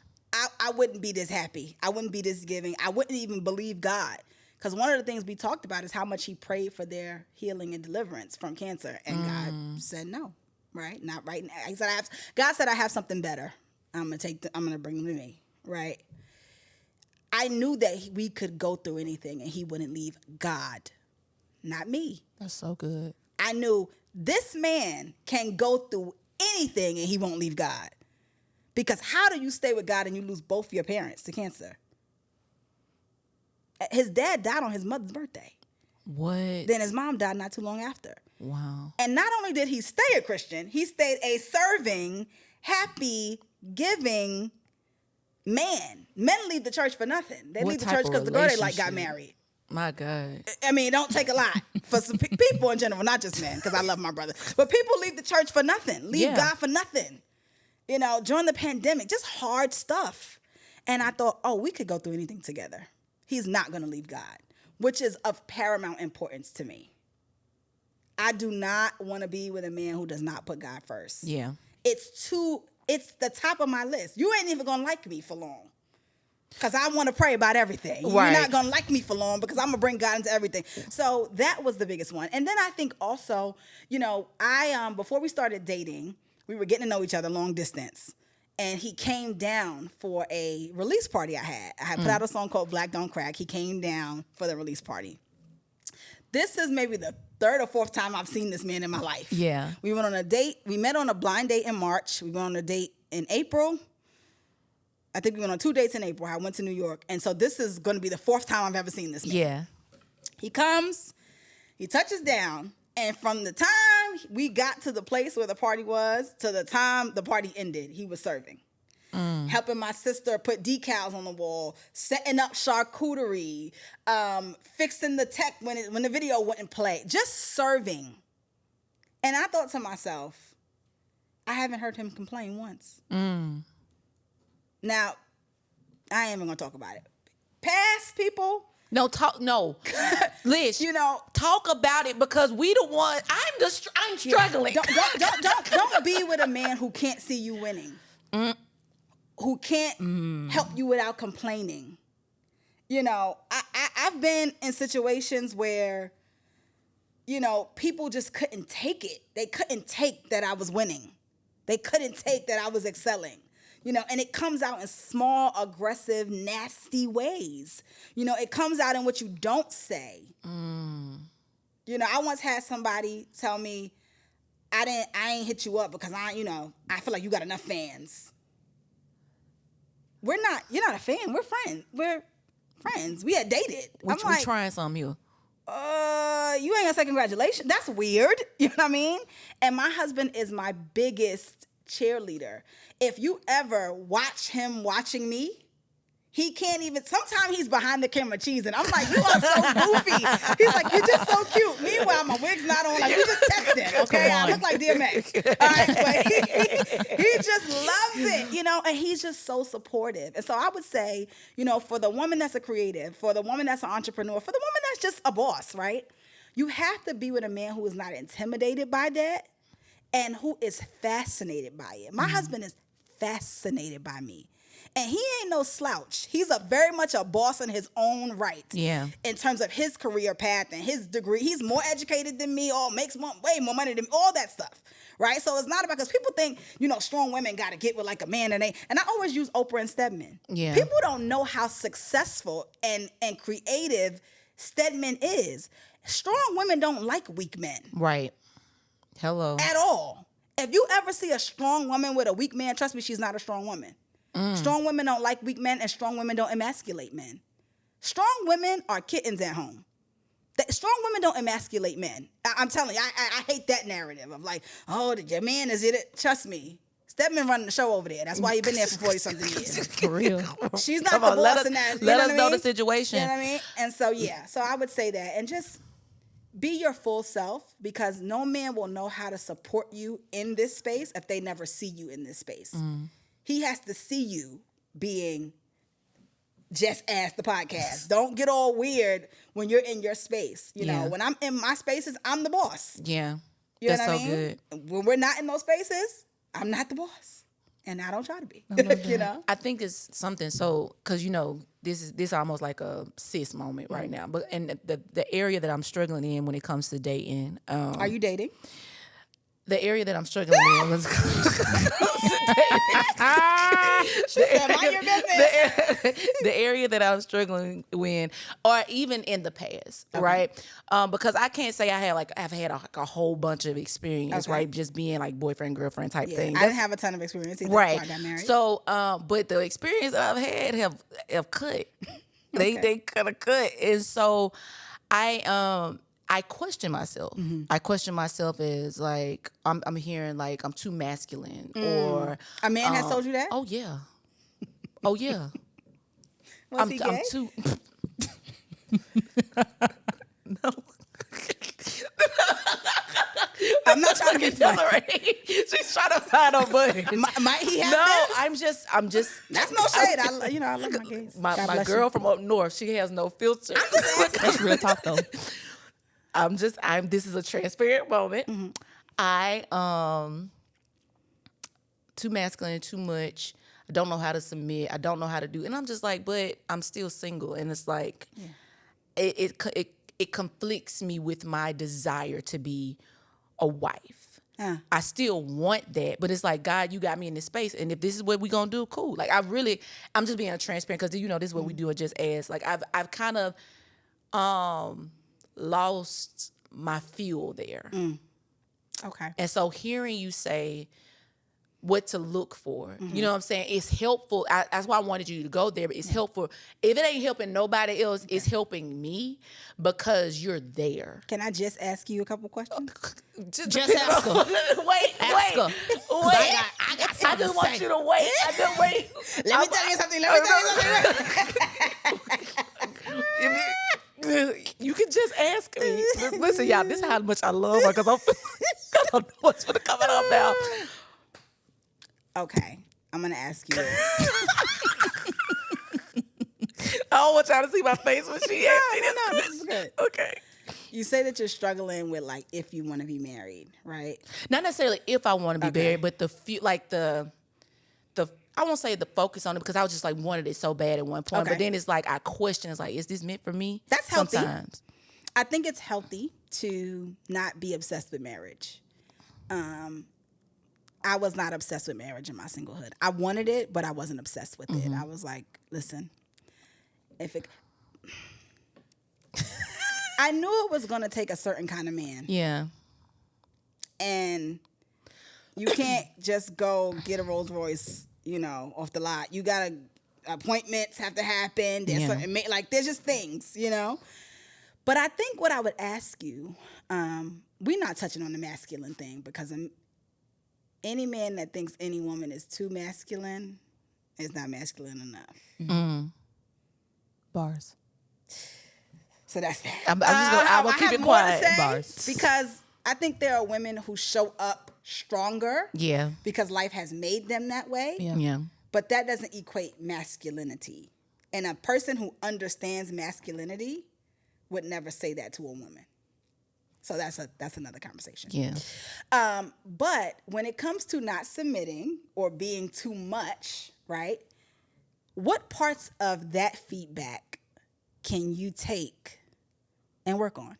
S2: I wouldn't be this happy. I wouldn't be this giving. I wouldn't even believe God. Because one of the things we talked about is how much he prayed for their healing and deliverance from cancer. And God said no, right? Not right now. God said, I have something better. I'm going to bring them to me, right? I knew that we could go through anything and he wouldn't leave God, not me.
S3: That's so good.
S2: I knew this man can go through anything and he won't leave God. Because how do you stay with God and you lose both your parents to cancer? His dad died on his mother's birthday.
S1: What?
S2: Then his mom died not too long after.
S1: Wow.
S2: And not only did he stay a Christian, he stayed a serving, happy, giving man. Men leave the church for nothing. They leave the church because the girl they like got married.
S1: My God.
S2: I mean, it don't take a lot for some people in general, not just men, because I love my brother. But people leave the church for nothing, leave God for nothing. You know, during the pandemic, just hard stuff. And I thought, we could go through anything together. He's not going to leave God, which is of paramount importance to me. I do not want to be with a man who does not put God first.
S1: Yeah.
S2: It's it's the top of my list. You ain't even gonna like me for long. Because I want to pray about everything.
S1: Right.
S2: You're not going to like me for long because I'm going to bring God into everything. So that was the biggest one. And then I think also, I before we started dating, we were getting to know each other long distance. And he came down for a release party I had. I had put out a song called Black Don't Crack. He came down for the release party. This is maybe the third or fourth time I've seen this man in my life.
S1: Yeah.
S2: We went on a date. We met on a blind date in March. We went on a date in April. I think we went on 2 dates in April. I went to New York. And so this is going to be the fourth time I've ever seen this man.
S1: Yeah.
S2: He comes, he touches down, and from the time we got to the place where the party was to the time the party ended, he was serving. Helping my sister put decals on the wall, setting up charcuterie, fixing the tech when the video wouldn't play, just serving. And I thought to myself, I haven't heard him complain once. Now, I ain't even gonna talk about it. Past people.
S1: No. Lish, talk about it because we the one. I'm struggling.
S2: Don't be with a man who can't see you winning. Who can't help you without complaining. I've been in situations where, people just couldn't take it. They couldn't take that I was winning. They couldn't take that I was excelling. And it comes out in small, aggressive, nasty ways. It comes out in what you don't say. I once had somebody tell me, I ain't hit you up because I feel like you got enough fans. You're not a fan. We're friends. We had dated.
S1: We trying something here.
S2: You ain't gonna say congratulations. That's weird. You know what I mean? And my husband is my biggest cheerleader. If you ever watch him watching me, he can't even, sometimes he's behind the camera cheesing. I'm like, you are so goofy. He's like, you're just so cute. Meanwhile, my wig's not on. Like, we just texting, okay? I look like DMX. All right, but he just loves it, and he's just so supportive. And so I would say, for the woman that's a creative, for the woman that's an entrepreneur, for the woman that's just a boss, right? You have to be with a man who is not intimidated by that and who is fascinated by it. My husband is fascinated by me. And he ain't no slouch. He's very much a boss in his own right.
S1: Yeah.
S2: In terms of his career path and his degree. He's more educated than me, makes way more money than me, all that stuff. Right? So it's not about, because people think, strong women got to get with like a man. And I always use Oprah and Stedman.
S1: Yeah.
S2: People don't know how successful and creative Stedman is. Strong women don't like weak men.
S1: Right. Hello.
S2: At all. If you ever see a strong woman with a weak man, trust me, she's not a strong woman. Strong women don't like weak men, and strong women don't emasculate men. Strong women are kittens at home. Strong women don't emasculate men. I'm telling you, I hate that narrative of like, oh, your man is it. Trust me. Stedman running the show over there. That's why he's been there for 40-something years.
S1: For real.
S2: She's not the boss in that.
S1: Let us know the situation.
S2: You know what I mean? And so, so I would say that. And just be your full self, because no man will know how to support you in this space if they never see you in this space. He has to see you being Jess Ask the Podcast. Don't get all weird when you're in your space. When I'm in my spaces, I'm the boss.
S1: Yeah.
S2: You know
S1: That's
S2: what
S1: so
S2: I mean?
S1: good.
S2: When we're not in those spaces, I'm not the boss. And I don't try to be.
S1: I think it's something because this is almost like a cis moment right now. But and the area that I'm struggling in when it comes to dating.
S2: Are you dating?
S1: The area that I'm struggling in was
S2: She said, mind your business.
S1: the area that I'm struggling with, or even in the past, right? Because I can't say I've had a whole bunch of experience, right? Just being like boyfriend, girlfriend type thing.
S2: I didn't have a ton of experience either
S1: right.
S2: before I got married.
S1: So, but the experience that I've had have cut. They kind of cut, and so I question myself. I question myself as like I'm hearing like I'm too masculine, or
S2: a man has told you that.
S1: Oh yeah. Oh yeah.
S2: Was he gay?
S1: I'm too. No.
S2: I'm not trying to be funny.
S1: She's trying to find a buddy.
S2: Might he have
S1: No,
S2: this?
S1: I'm just.
S2: That's no shade. I love my gays.
S1: My girl from up north, she has no filter.
S3: That's real talk though.
S1: This is a transparent moment. I too masculine, too much. I don't know how to submit. I don't know how to do. And I'm just like, but I'm still single. And it's like, it conflicts me with my desire to be a wife. I still want that, but it's like, God, you got me in this space, and if this is what we gonna do, cool. Like I'm just being transparent because this is what we do at Just Ask. Like I've kind of lost my fuel there.
S2: Okay.
S1: And so hearing you say what to look for, you know what I'm saying? It's helpful. That's why I wanted you to go there, but it's helpful. If it ain't helping nobody else, it's helping me because you're there.
S2: Can I just ask you a couple questions?
S3: Just ask her.
S1: Wait.
S3: I got something
S1: I just want you to wait. I just wait.
S2: Let me tell you something.
S1: You can just ask me. Listen, y'all, this is how much I love her because I don't know what's going to come up now.
S2: Okay, I'm going to ask you this.
S1: I don't want y'all to see my face when she asks me this.
S2: No, this is good.
S1: Okay.
S2: You say that you're struggling with, like, if you want to be married, right?
S1: Not necessarily if I want to be married, but the I won't say the focus on it because I was just like wanted it so bad at one point.
S2: Okay.
S1: But then it's like I question, it's like, is this meant for me?
S2: That's healthy.
S1: Sometimes.
S2: I think it's healthy to not be obsessed with marriage. I was not obsessed with marriage in my singlehood. I wanted it, but I wasn't obsessed with it. I was like, listen, I knew it was going to take a certain kind of man.
S1: Yeah.
S2: And you can't just go get a Rolls Royce, off the lot. You got to, appointments have to happen. There's certain, there's just things, But I think what I would ask you, we're not touching on the masculine thing because any man that thinks any woman is too masculine is not masculine enough.
S3: Bars.
S2: So that's that.
S1: I'm gonna keep it quiet.
S2: Bars. Because I think there are women who show up stronger.
S1: Yeah.
S2: Because life has made them that way.
S1: Yeah.
S2: But that doesn't equate masculinity. And a person who understands masculinity would never say that to a woman. So that's another conversation.
S1: Yeah.
S2: But when it comes to not submitting or being too much, right? What parts of that feedback can you take and work on?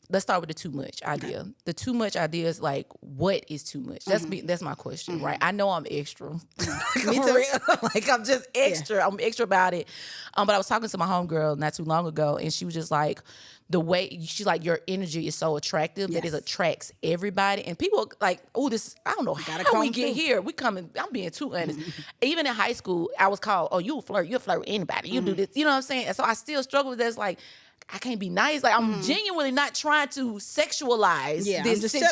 S1: Let's start with the too much idea. Okay. The too much idea is like, what is too much? That's my question, right? I know I'm extra. Me too. Like I'm just extra. Yeah. I'm extra about it. But I was talking to my homegirl not too long ago, and she was just like, she's like, your energy is so attractive that it attracts everybody. And people like, I don't know how we get here. I'm being too honest. Even in high school, I was called, you'll flirt with anybody. You do this. You know what I'm saying? And so I still struggle with this, like, I can't be nice. Like, I'm genuinely not trying to sexualize this.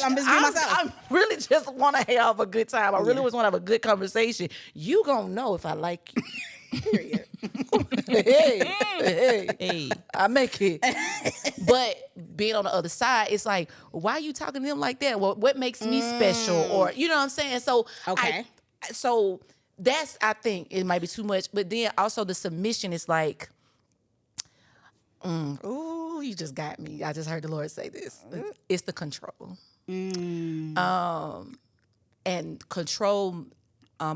S2: I'm just being myself.
S1: I really just want to have a good time. I really just want to have a good conversation. You gonna know if I like you. Period. Hey. I make it. But being on the other side, it's like, why are you talking to them like that? What makes me special? Or, you know what I'm saying? So, so that's, I think it might be too much. But then also the submission is like, ooh, you just got me. I just heard the Lord say this. It's the control. And control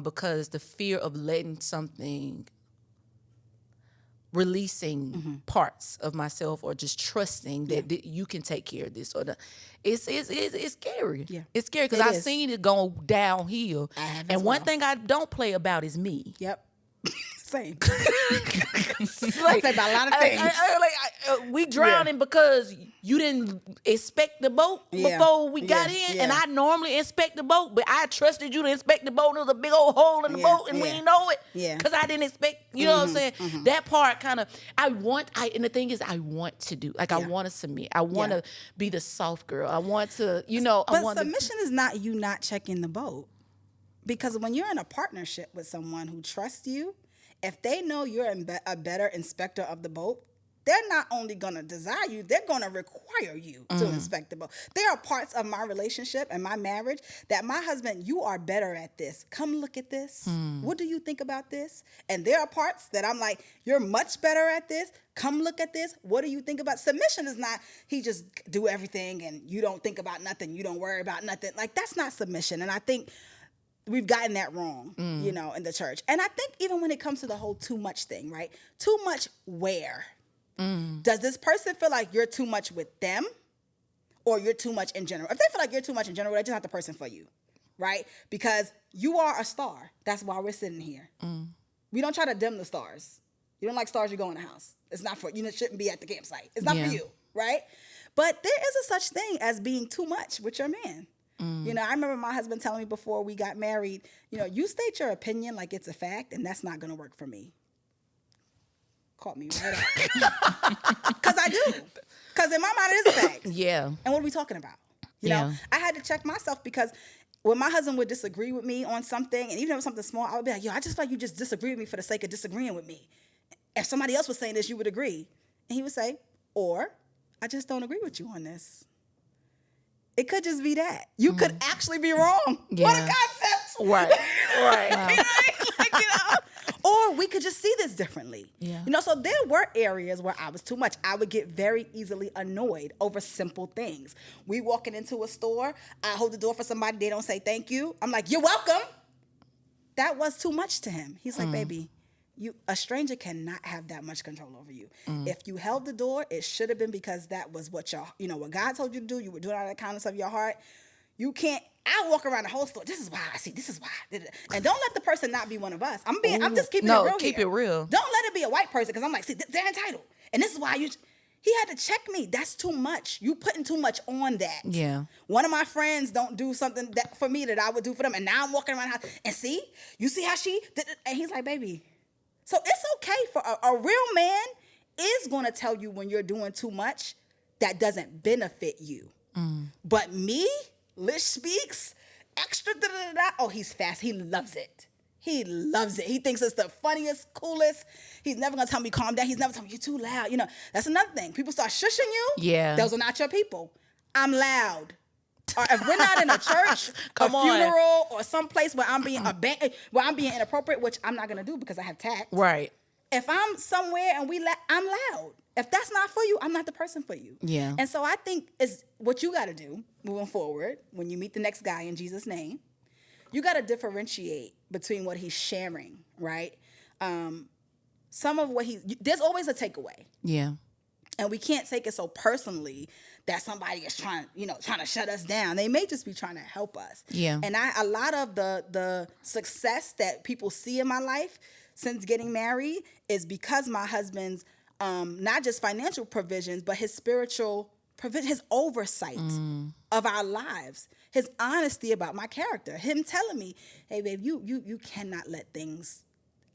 S1: because the fear of letting something, releasing parts of myself or just trusting that you can take care of this. It's scary. Yeah. It's scary because I've seen it go downhill. And one thing I don't play about is me.
S2: Yep. Same.
S1: I
S2: play about a lot of things.
S1: We drowning because you didn't inspect the boat before we got in, and I normally inspect the boat, but I trusted you to inspect the boat. There was a big old hole in the boat, and we didn't know it because I didn't expect. You know what I'm saying? That part kind of and the thing is, I want to do I want to submit. I want to be the soft girl. I want to,
S2: But submission is not you not checking the boat, because when you're in a partnership with someone who trusts you, if they know you're a better inspector of the boat, they're not only going to desire you, they're going to require you to inspect the boat. There are parts of my relationship and my marriage that my husband, you are better at this. Come look at this. What do you think about this? And there are parts that I'm like, you're much better at this. Come look at this. What do you think about? Submission is not, he just do everything and you don't think about nothing. You don't worry about nothing. Like, that's not submission. And I think we've gotten that wrong, you know, in the church. And I think even when it comes to the whole too much thing, right? Too much where? Does this person feel like you're too much with them or you're too much in general? If they feel like you're too much in general, they're just not the person for you, right? Because you are a star. That's why we're sitting here. We don't try to dim the stars. You don't like stars, you go in the house. It's not for you. It shouldn't be at the campsite. It's not for you, right? But there is a such thing as being too much with your man. You know, I remember my husband telling me before we got married, you know, you state your opinion like it's a fact, and that's not going to work for me. Caught me right out. Because I do. Because in my mind, it is a fact.
S1: Yeah.
S2: And what are we talking about? You know, I had to check myself because when my husband would disagree with me on something, and even if it was something small, I would be like, yo, I just feel like you just disagree with me for the sake of disagreeing with me. If somebody else was saying this, you would agree. And he would say, or I just don't agree with you on this. It could just be that. You could actually be wrong.
S1: Yeah.
S2: What a concept.
S1: Right. Right.
S2: Like, you know? Or we could just see this differently.
S3: Yeah.
S2: You know, so there were areas where I was too much. I would get very easily annoyed over simple things. We walking into a store, I hold the door for somebody, they don't say thank you. I'm like, you're welcome. That was too much to him. He's like, baby, a stranger cannot have that much control over you. If you held the door, it should have been because that was what what God told you to do. You were doing it out of the kindness of your heart. You can't. I walk around the whole store. This is why I see. This is why. And don't let the person not be one of us. I'm just keeping it real.
S1: Keep
S2: here.
S1: it real.
S2: Don't let it be a white person because I'm like, see, they're entitled, and this is why you. He had to check me. That's too much. You putting too much on that.
S1: Yeah.
S2: One of my friends don't do something that for me that I would do for them, and now I'm walking around the house and see. You see how she? And he's like, baby. So it's okay for a real man is going to tell you when you're doing too much that doesn't benefit you. But me, Lish Speaks, extra da-da-da-da, oh, he's fast. He loves it. He loves it. He thinks it's the funniest, coolest. He's never going to tell me calm down. He's never telling me you're too loud. You know, that's another thing. People start shushing you.
S1: Yeah.
S2: Those are not your people. I'm loud. Or if we're not in a church,
S1: Come
S2: a
S1: on.
S2: funeral, or some place where I'm being inappropriate, which I'm not gonna do because I have tact.
S1: Right.
S2: If I'm somewhere and I'm loud. If that's not for you, I'm not the person for you.
S1: Yeah.
S2: And so I think is what you got to do moving forward when you meet the next guy in Jesus' name. You got to differentiate between what he's sharing, right? Some of what there's always a takeaway.
S1: Yeah.
S2: And we can't take it so personally that somebody is trying to shut us down. They may just be trying to help us.
S1: Yeah.
S2: And a lot of the success that people see in my life since getting married is because my husband's not just financial provisions, but his spiritual provision, his oversight of our lives, his honesty about my character, him telling me, hey, babe, you cannot let things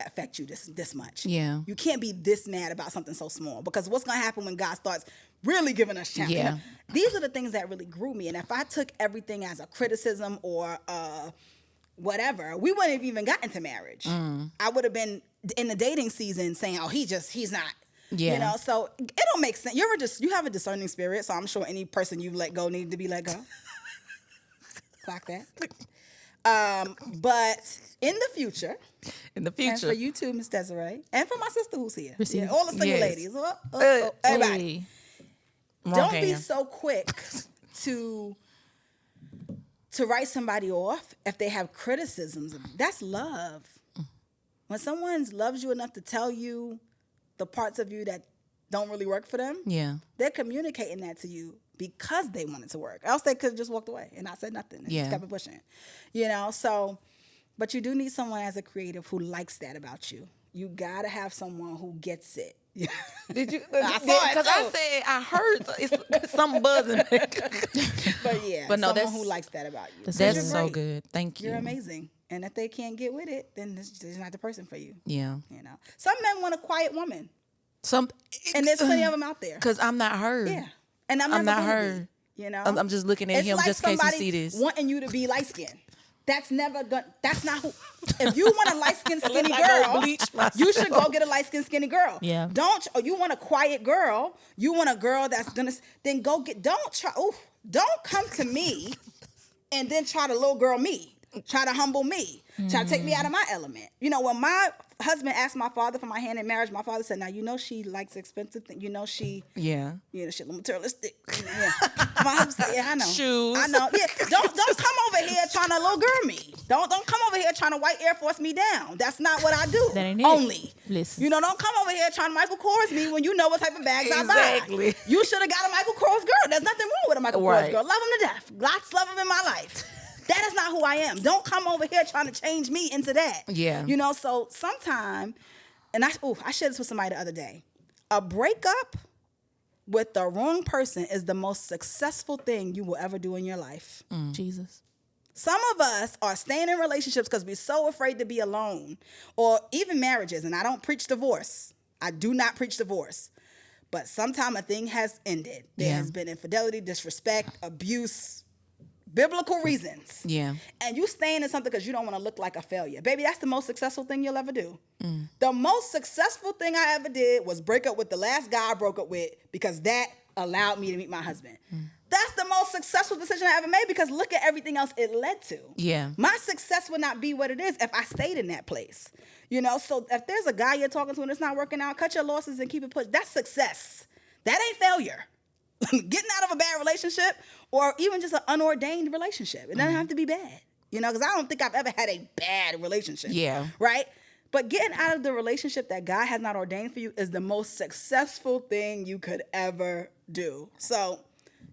S2: affect you this much.
S1: Yeah.
S2: You can't be this mad about something so small because what's going to happen when God starts really giving us challenges?
S1: Yeah.
S2: These are the things that really grew me. And if I took everything as a criticism or whatever, we wouldn't have even gotten to marriage. I would have been in the dating season saying, oh, he's not.
S1: Yeah.
S2: You know, so it don't make sense. You have a discerning spirit, so I'm sure any person you let go needed to be let go. Clock that. But in the future,
S1: and
S2: for you too, Miss Desiree, and for my sister who's here,
S3: Receive.
S2: all the single
S1: Yes.
S2: ladies, everybody,
S3: Hey.
S2: don't be so quick to write somebody off if they have criticisms. That's love. When someone loves you enough to tell you the parts of you that don't really work for them,
S1: Yeah.
S2: they're communicating that to you because they want it to work. Else they could have just walked away and not said nothing and just kept it pushing. You know, so, but you do need someone as a creative who likes that about you. You gotta have someone who gets it.
S1: Did you?
S2: I saw it
S1: Because
S2: too.
S1: I said I heard it's some buzzing.
S2: But yeah,
S1: But no,
S2: someone
S1: that's-
S2: who likes that about you.
S1: That's
S2: You're
S1: so
S2: great.
S1: good. Thank you.
S2: You're amazing. And if they can't get with it, then this is not the person for you.
S1: Yeah.
S2: You know, some men want a quiet woman,
S1: And
S2: and there's plenty of them out there.
S1: Because I'm not heard.
S2: Yeah, and I'm
S1: not
S2: never gonna
S1: heard.
S2: Be, you know,
S1: I'm just looking at
S2: it's
S1: him
S2: like
S1: just in case he
S2: somebody
S1: see this.
S2: wanting you to be light skinned. That's not who. If you want a light-skinned skinny girl, you should go get a light-skinned skinny girl.
S3: Yeah.
S2: You want a quiet girl, you want a girl that's gonna, then go get, don't come to me and then try to little girl me, try to humble me, try to take me out of my element. You know, when my husband asked my father for my hand in marriage, my father said, now, you know, she likes expensive things. You know, she a little materialistic. Yeah. My husband said, yeah, I know.
S1: Shoes.
S2: I know. Yeah. Don't come over here trying to little girl me. Don't come over here trying to white Air Force me down. That's not what I do.
S3: That ain't it.
S2: Only.
S3: Listen.
S2: You know, don't come over here trying to Michael Kors me when you know what type of bags I
S1: Exactly.
S2: buy. You should have got a Michael Kors girl. There's nothing wrong with a Michael Kors girl. Love him to death. Lots love him in my life. That is not who I am. Don't come over here trying to change me into that.
S1: Yeah.
S2: You know, so sometime, and I shared this with somebody the other day. A breakup with the wrong person is the most successful thing you will ever do in your life.
S3: Jesus.
S2: Some of us are staying in relationships because we're so afraid to be alone, or even marriages. And I don't preach divorce. I do not preach divorce. But sometime a thing has ended. There has been infidelity, disrespect, abuse, biblical reasons.
S1: Yeah.
S2: And you staying in something because you don't want to look like a failure. Baby, that's the most successful thing you'll ever do. The most successful thing I ever did was break up with the last guy I broke up with, because that allowed me to meet my husband. That's the most successful decision I ever made, because look at everything else it led to.
S1: Yeah.
S2: My success would not be what it is if I stayed in that place. You know, so if there's a guy you're talking to and it's not working out, cut your losses and keep it pushed. That's success. That ain't failure. Getting out of a bad relationship, or even just an unordained relationship. It doesn't have to be bad, you know, because I don't think I've ever had a bad relationship.
S1: Yeah.
S2: Right? But getting out of the relationship that God has not ordained for you is the most successful thing you could ever do. So,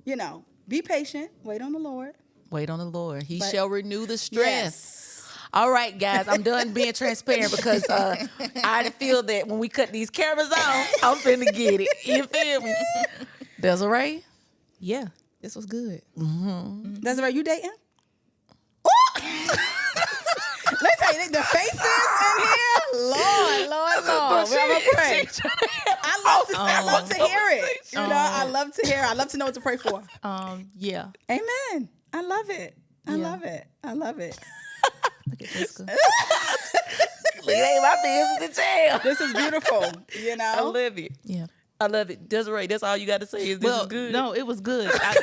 S2: you know, be patient. Wait on the Lord.
S1: Wait on the Lord. He shall renew the strength.
S2: Yes.
S1: All right, guys, I'm done being transparent, because I feel that when we cut these cameras off, I'm finna get it. You feel me? Desiree?
S3: Yeah. This was good.
S2: Desiree, you dating? Let's tell you, the faces in here, Lord. I'm gonna pray. I love to hear it. You know, I love to know what to pray for.
S3: Yeah.
S2: Amen. I love it. I love it.
S3: Look at this girl.
S1: It ain't my business to tell.
S2: This is beautiful. You know?
S1: I love it.
S3: Yeah.
S1: I love it. Desiree, that's all you got to say is this is good.
S3: No, it was good. I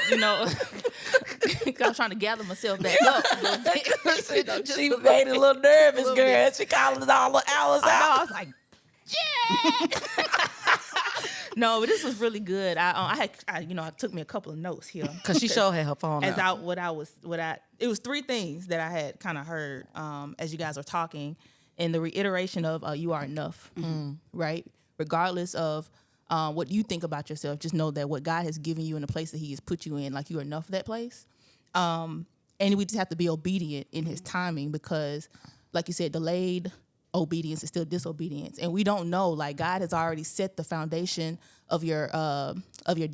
S3: was trying to gather myself back up a little bit.
S1: She made it a little nervous, girl. She calling us all the hours out.
S3: I was like, yeah. No, but this was really good. I took me a couple of notes here
S1: Because she sure had her phone out.
S3: It was three things that I had kind of heard as you guys are talking, and the reiteration of you are enough, right? Regardless of what you think about yourself, just know that what God has given you in the place that He has put you in, like, you are enough for that place. And we just have to be obedient in His timing, because, like you said, delayed obedience is still disobedience, and we don't know. Like, God has already set the foundation of your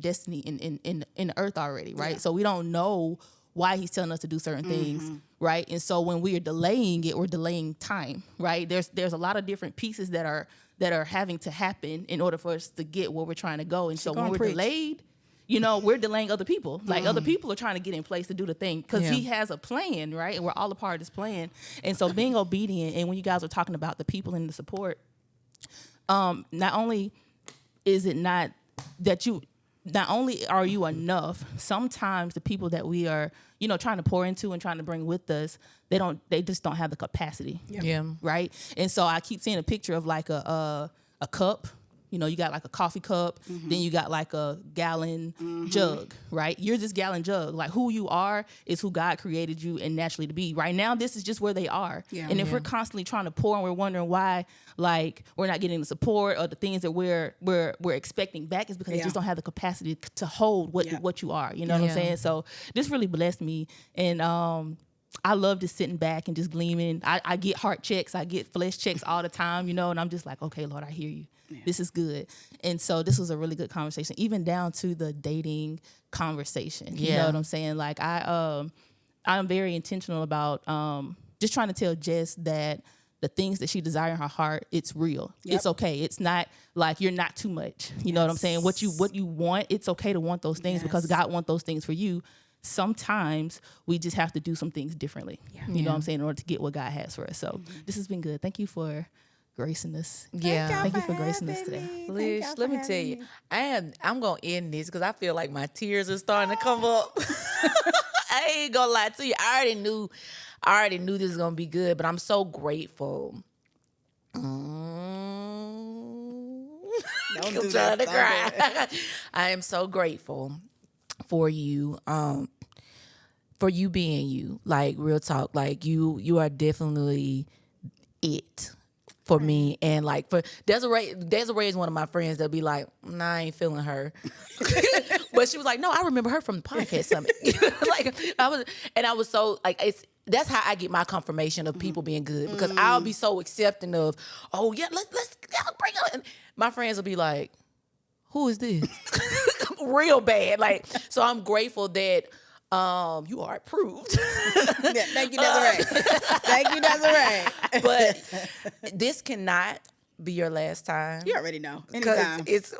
S3: destiny in the earth already, right? Yeah. So we don't know why He's telling us to do certain things, right? And so when we are delaying it, we're delaying time, right? There's a lot of different pieces that are having to happen in order for us to get where we're trying to go. And so when we're delayed, you know, we're delaying other people. Like, other people are trying to get in place to do the thing, because He has a plan, right? And we're all a part of His plan. And so being obedient, and when you guys are talking about the people and the support, not only is it not that you, not only are you enough, sometimes the people that we are, you know, trying to pour into and trying to bring with us, they just don't have the capacity.
S1: Yeah.
S3: Right? And so I keep seeing a picture of like a cup. You know, you got like a coffee cup, then you got like a gallon jug, right? You're this gallon jug. Like, who you are is who God created you and naturally to be. Right now, this is just where they are. Yeah. And if we're constantly trying to pour and we're wondering why, like, we're not getting the support or the things that we're expecting back, is because they just don't have the capacity to hold what you are. You know what I'm saying? So this really blessed me. And I love just sitting back and just gleaming. I get heart checks. I get flesh checks all the time, you know, and I'm just like, okay, Lord, I hear you. Yeah. This is good. And so this was a really good conversation, even down to the dating conversation. You know what I'm saying? Like, I'm very intentional about just trying to tell Jess that the things that she desires in her heart, it's real. Yep. It's okay. It's not like you're not too much. You know what I'm saying? What you want, it's okay to want those things, because God wants those things for you. sometimes we just have to do some things differently. You know what I'm saying? In order to get what God has for us. So this has been good. Thank you for gracing us.
S1: Yeah.
S3: Thank you for gracing us today.
S1: Lish, let me tell you, I'm gonna end this because I feel like my tears are starting to come up. I ain't gonna lie to you. I already knew this was gonna be good, but I'm so grateful. I'm trying to cry. I am so grateful for you, being you. Like, real talk. Like, you are definitely it for me. And like, for Desiree is one of my friends that'll be like, nah, I ain't feeling her. But she was like, no, I remember her from the podcast summit. Like, I was so like, that's how I get my confirmation of people being good, because I'll be so accepting of, oh yeah, let's bring up. And my friends will be like, who is this? Real bad. Like, so I'm grateful that you are approved.
S2: Yeah, thank you, Desiree. Thank you, Desiree.
S1: But this cannot be your last time.
S2: You already know.
S1: Because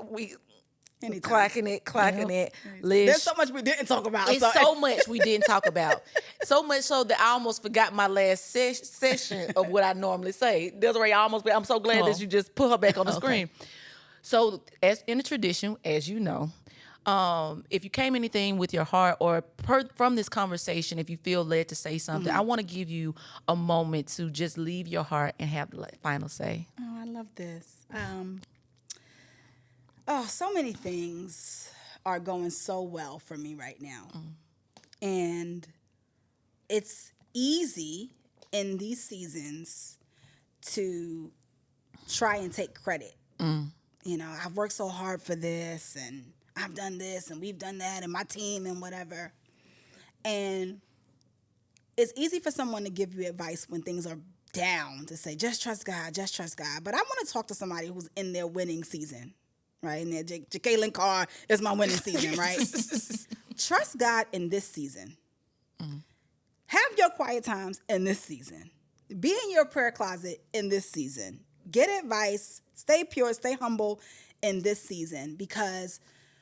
S2: Anytime.
S1: clacking it. Lish.
S2: There's so much we didn't talk about.
S1: It's so much we didn't talk about. So much so that I almost forgot my last session of what I normally say. Desiree, I'm so glad that you just put her back on the screen. So, as in the tradition, as you know, if you came anything with your heart or from this conversation, if you feel led to say something, I want to give you a moment to just leave your heart and have the final say.
S2: Oh, I love this. So many things are going so well for me right now. And it's easy in these seasons to try and take credit. You know, I've worked so hard for this, and I've done this, and we've done that, and my team, and whatever. And it's easy for someone to give you advice when things are down, to say, just trust God, just trust God. But I want to talk to somebody who's in their winning season, right? And their Jacqueline Carr is my winning season, right? Trust God in this season. Have your quiet times in this season. Be in your prayer closet in this season. Get advice. Stay pure. Stay humble in this season, because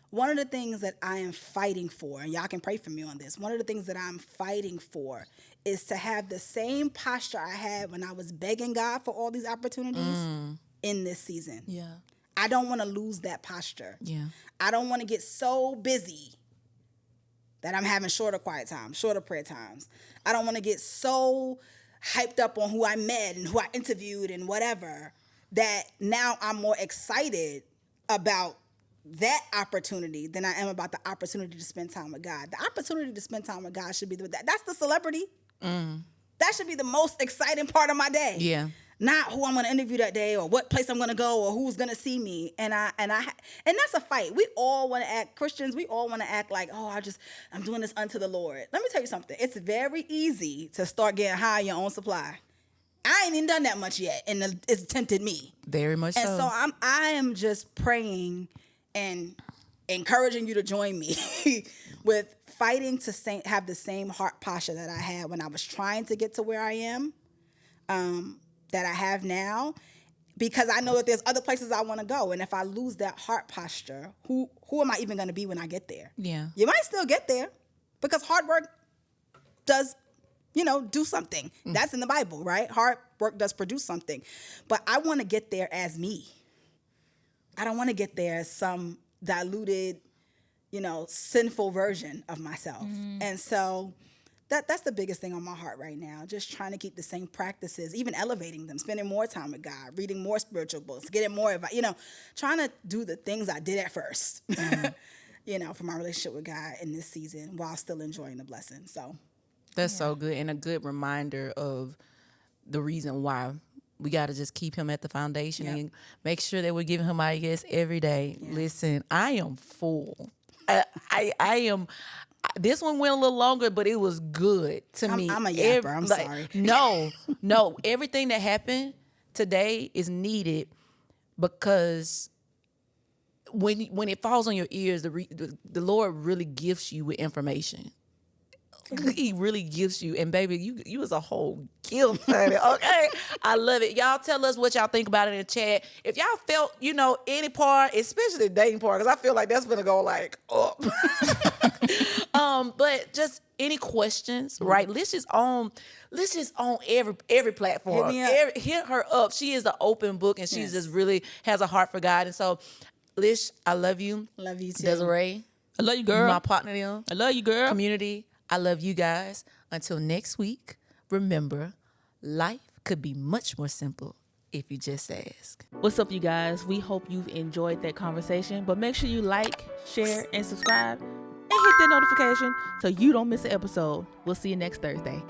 S2: one of the things that I am fighting for, and y'all can pray for me on this, one of the things that I'm fighting for is to have the same posture I had when I was begging God for all these opportunities in this season.
S3: Yeah.
S2: I don't want to lose that posture.
S1: Yeah.
S2: I don't want to get so busy that I'm having shorter quiet times, shorter prayer times. I don't want to get so hyped up on who I met and who I interviewed and whatever, that now I'm more excited about that opportunity than I am about the opportunity to spend time with God. The opportunity to spend time with God should be that's the celebrity. That should be the most exciting part of my day. Yeah. Not who I'm going to interview that day, or what place I'm going to go, or who's going to see me. And that's a fight. We all want to act, Christians, we all want to act like, oh, I'm doing this unto the Lord. Let me tell you something. It's very easy to start getting high on your own supply. I ain't even done that much yet, and it's tempted me.
S1: Very much so.
S2: And so I am just praying and encouraging you to join me with fighting to have the same heart posture that I had when I was trying to get to where I am, that I have now, because I know that there's other places I want to go. And if I lose that heart posture, who am I even going to be when I get there? Yeah. You might still get there, because hard work does, do something. That's in the Bible, right? Hard work does produce something. But I want to get there as me. I don't want to get there as some diluted, sinful version of myself. And so that's the biggest thing on my heart right now. Just trying to keep the same practices, even elevating them, spending more time with God, reading more spiritual books, getting more advice, trying to do the things I did at first, for my relationship with God in this season, while still enjoying the blessing. So
S1: that's so good, and a good reminder of the reason why we got to just keep him at the foundation and make sure that we're giving him our yes every day. Yeah. Listen, I am full. I am. This one went a little longer, but it was good to me.
S2: I'm a yapper. I'm sorry.
S1: No. Everything that happened today is needed, because when it falls on your ears, the Lord really gifts you with information. He really gives you, and baby, you was a whole gift, honey. Okay, I love it. Y'all tell us what y'all think about it in the chat. If y'all felt, any part, especially the dating part, because I feel like that's gonna go like up. But just any questions, right? Lish is on every platform.
S2: Hit me up.
S1: Hit her up. She is an open book, and she just really has a heart for God. And so, Lish, I love you.
S2: Love you too.
S1: Desiree,
S3: I love you, girl.
S1: my partner, them.
S3: I love you, girl.
S1: Community, I love you guys. Until next week, remember, life could be much more simple if you just ask.
S3: What's up, you guys? We hope you've enjoyed that conversation, but make sure you like, share, and subscribe, and hit that notification so you don't miss an episode. We'll see you next Thursday.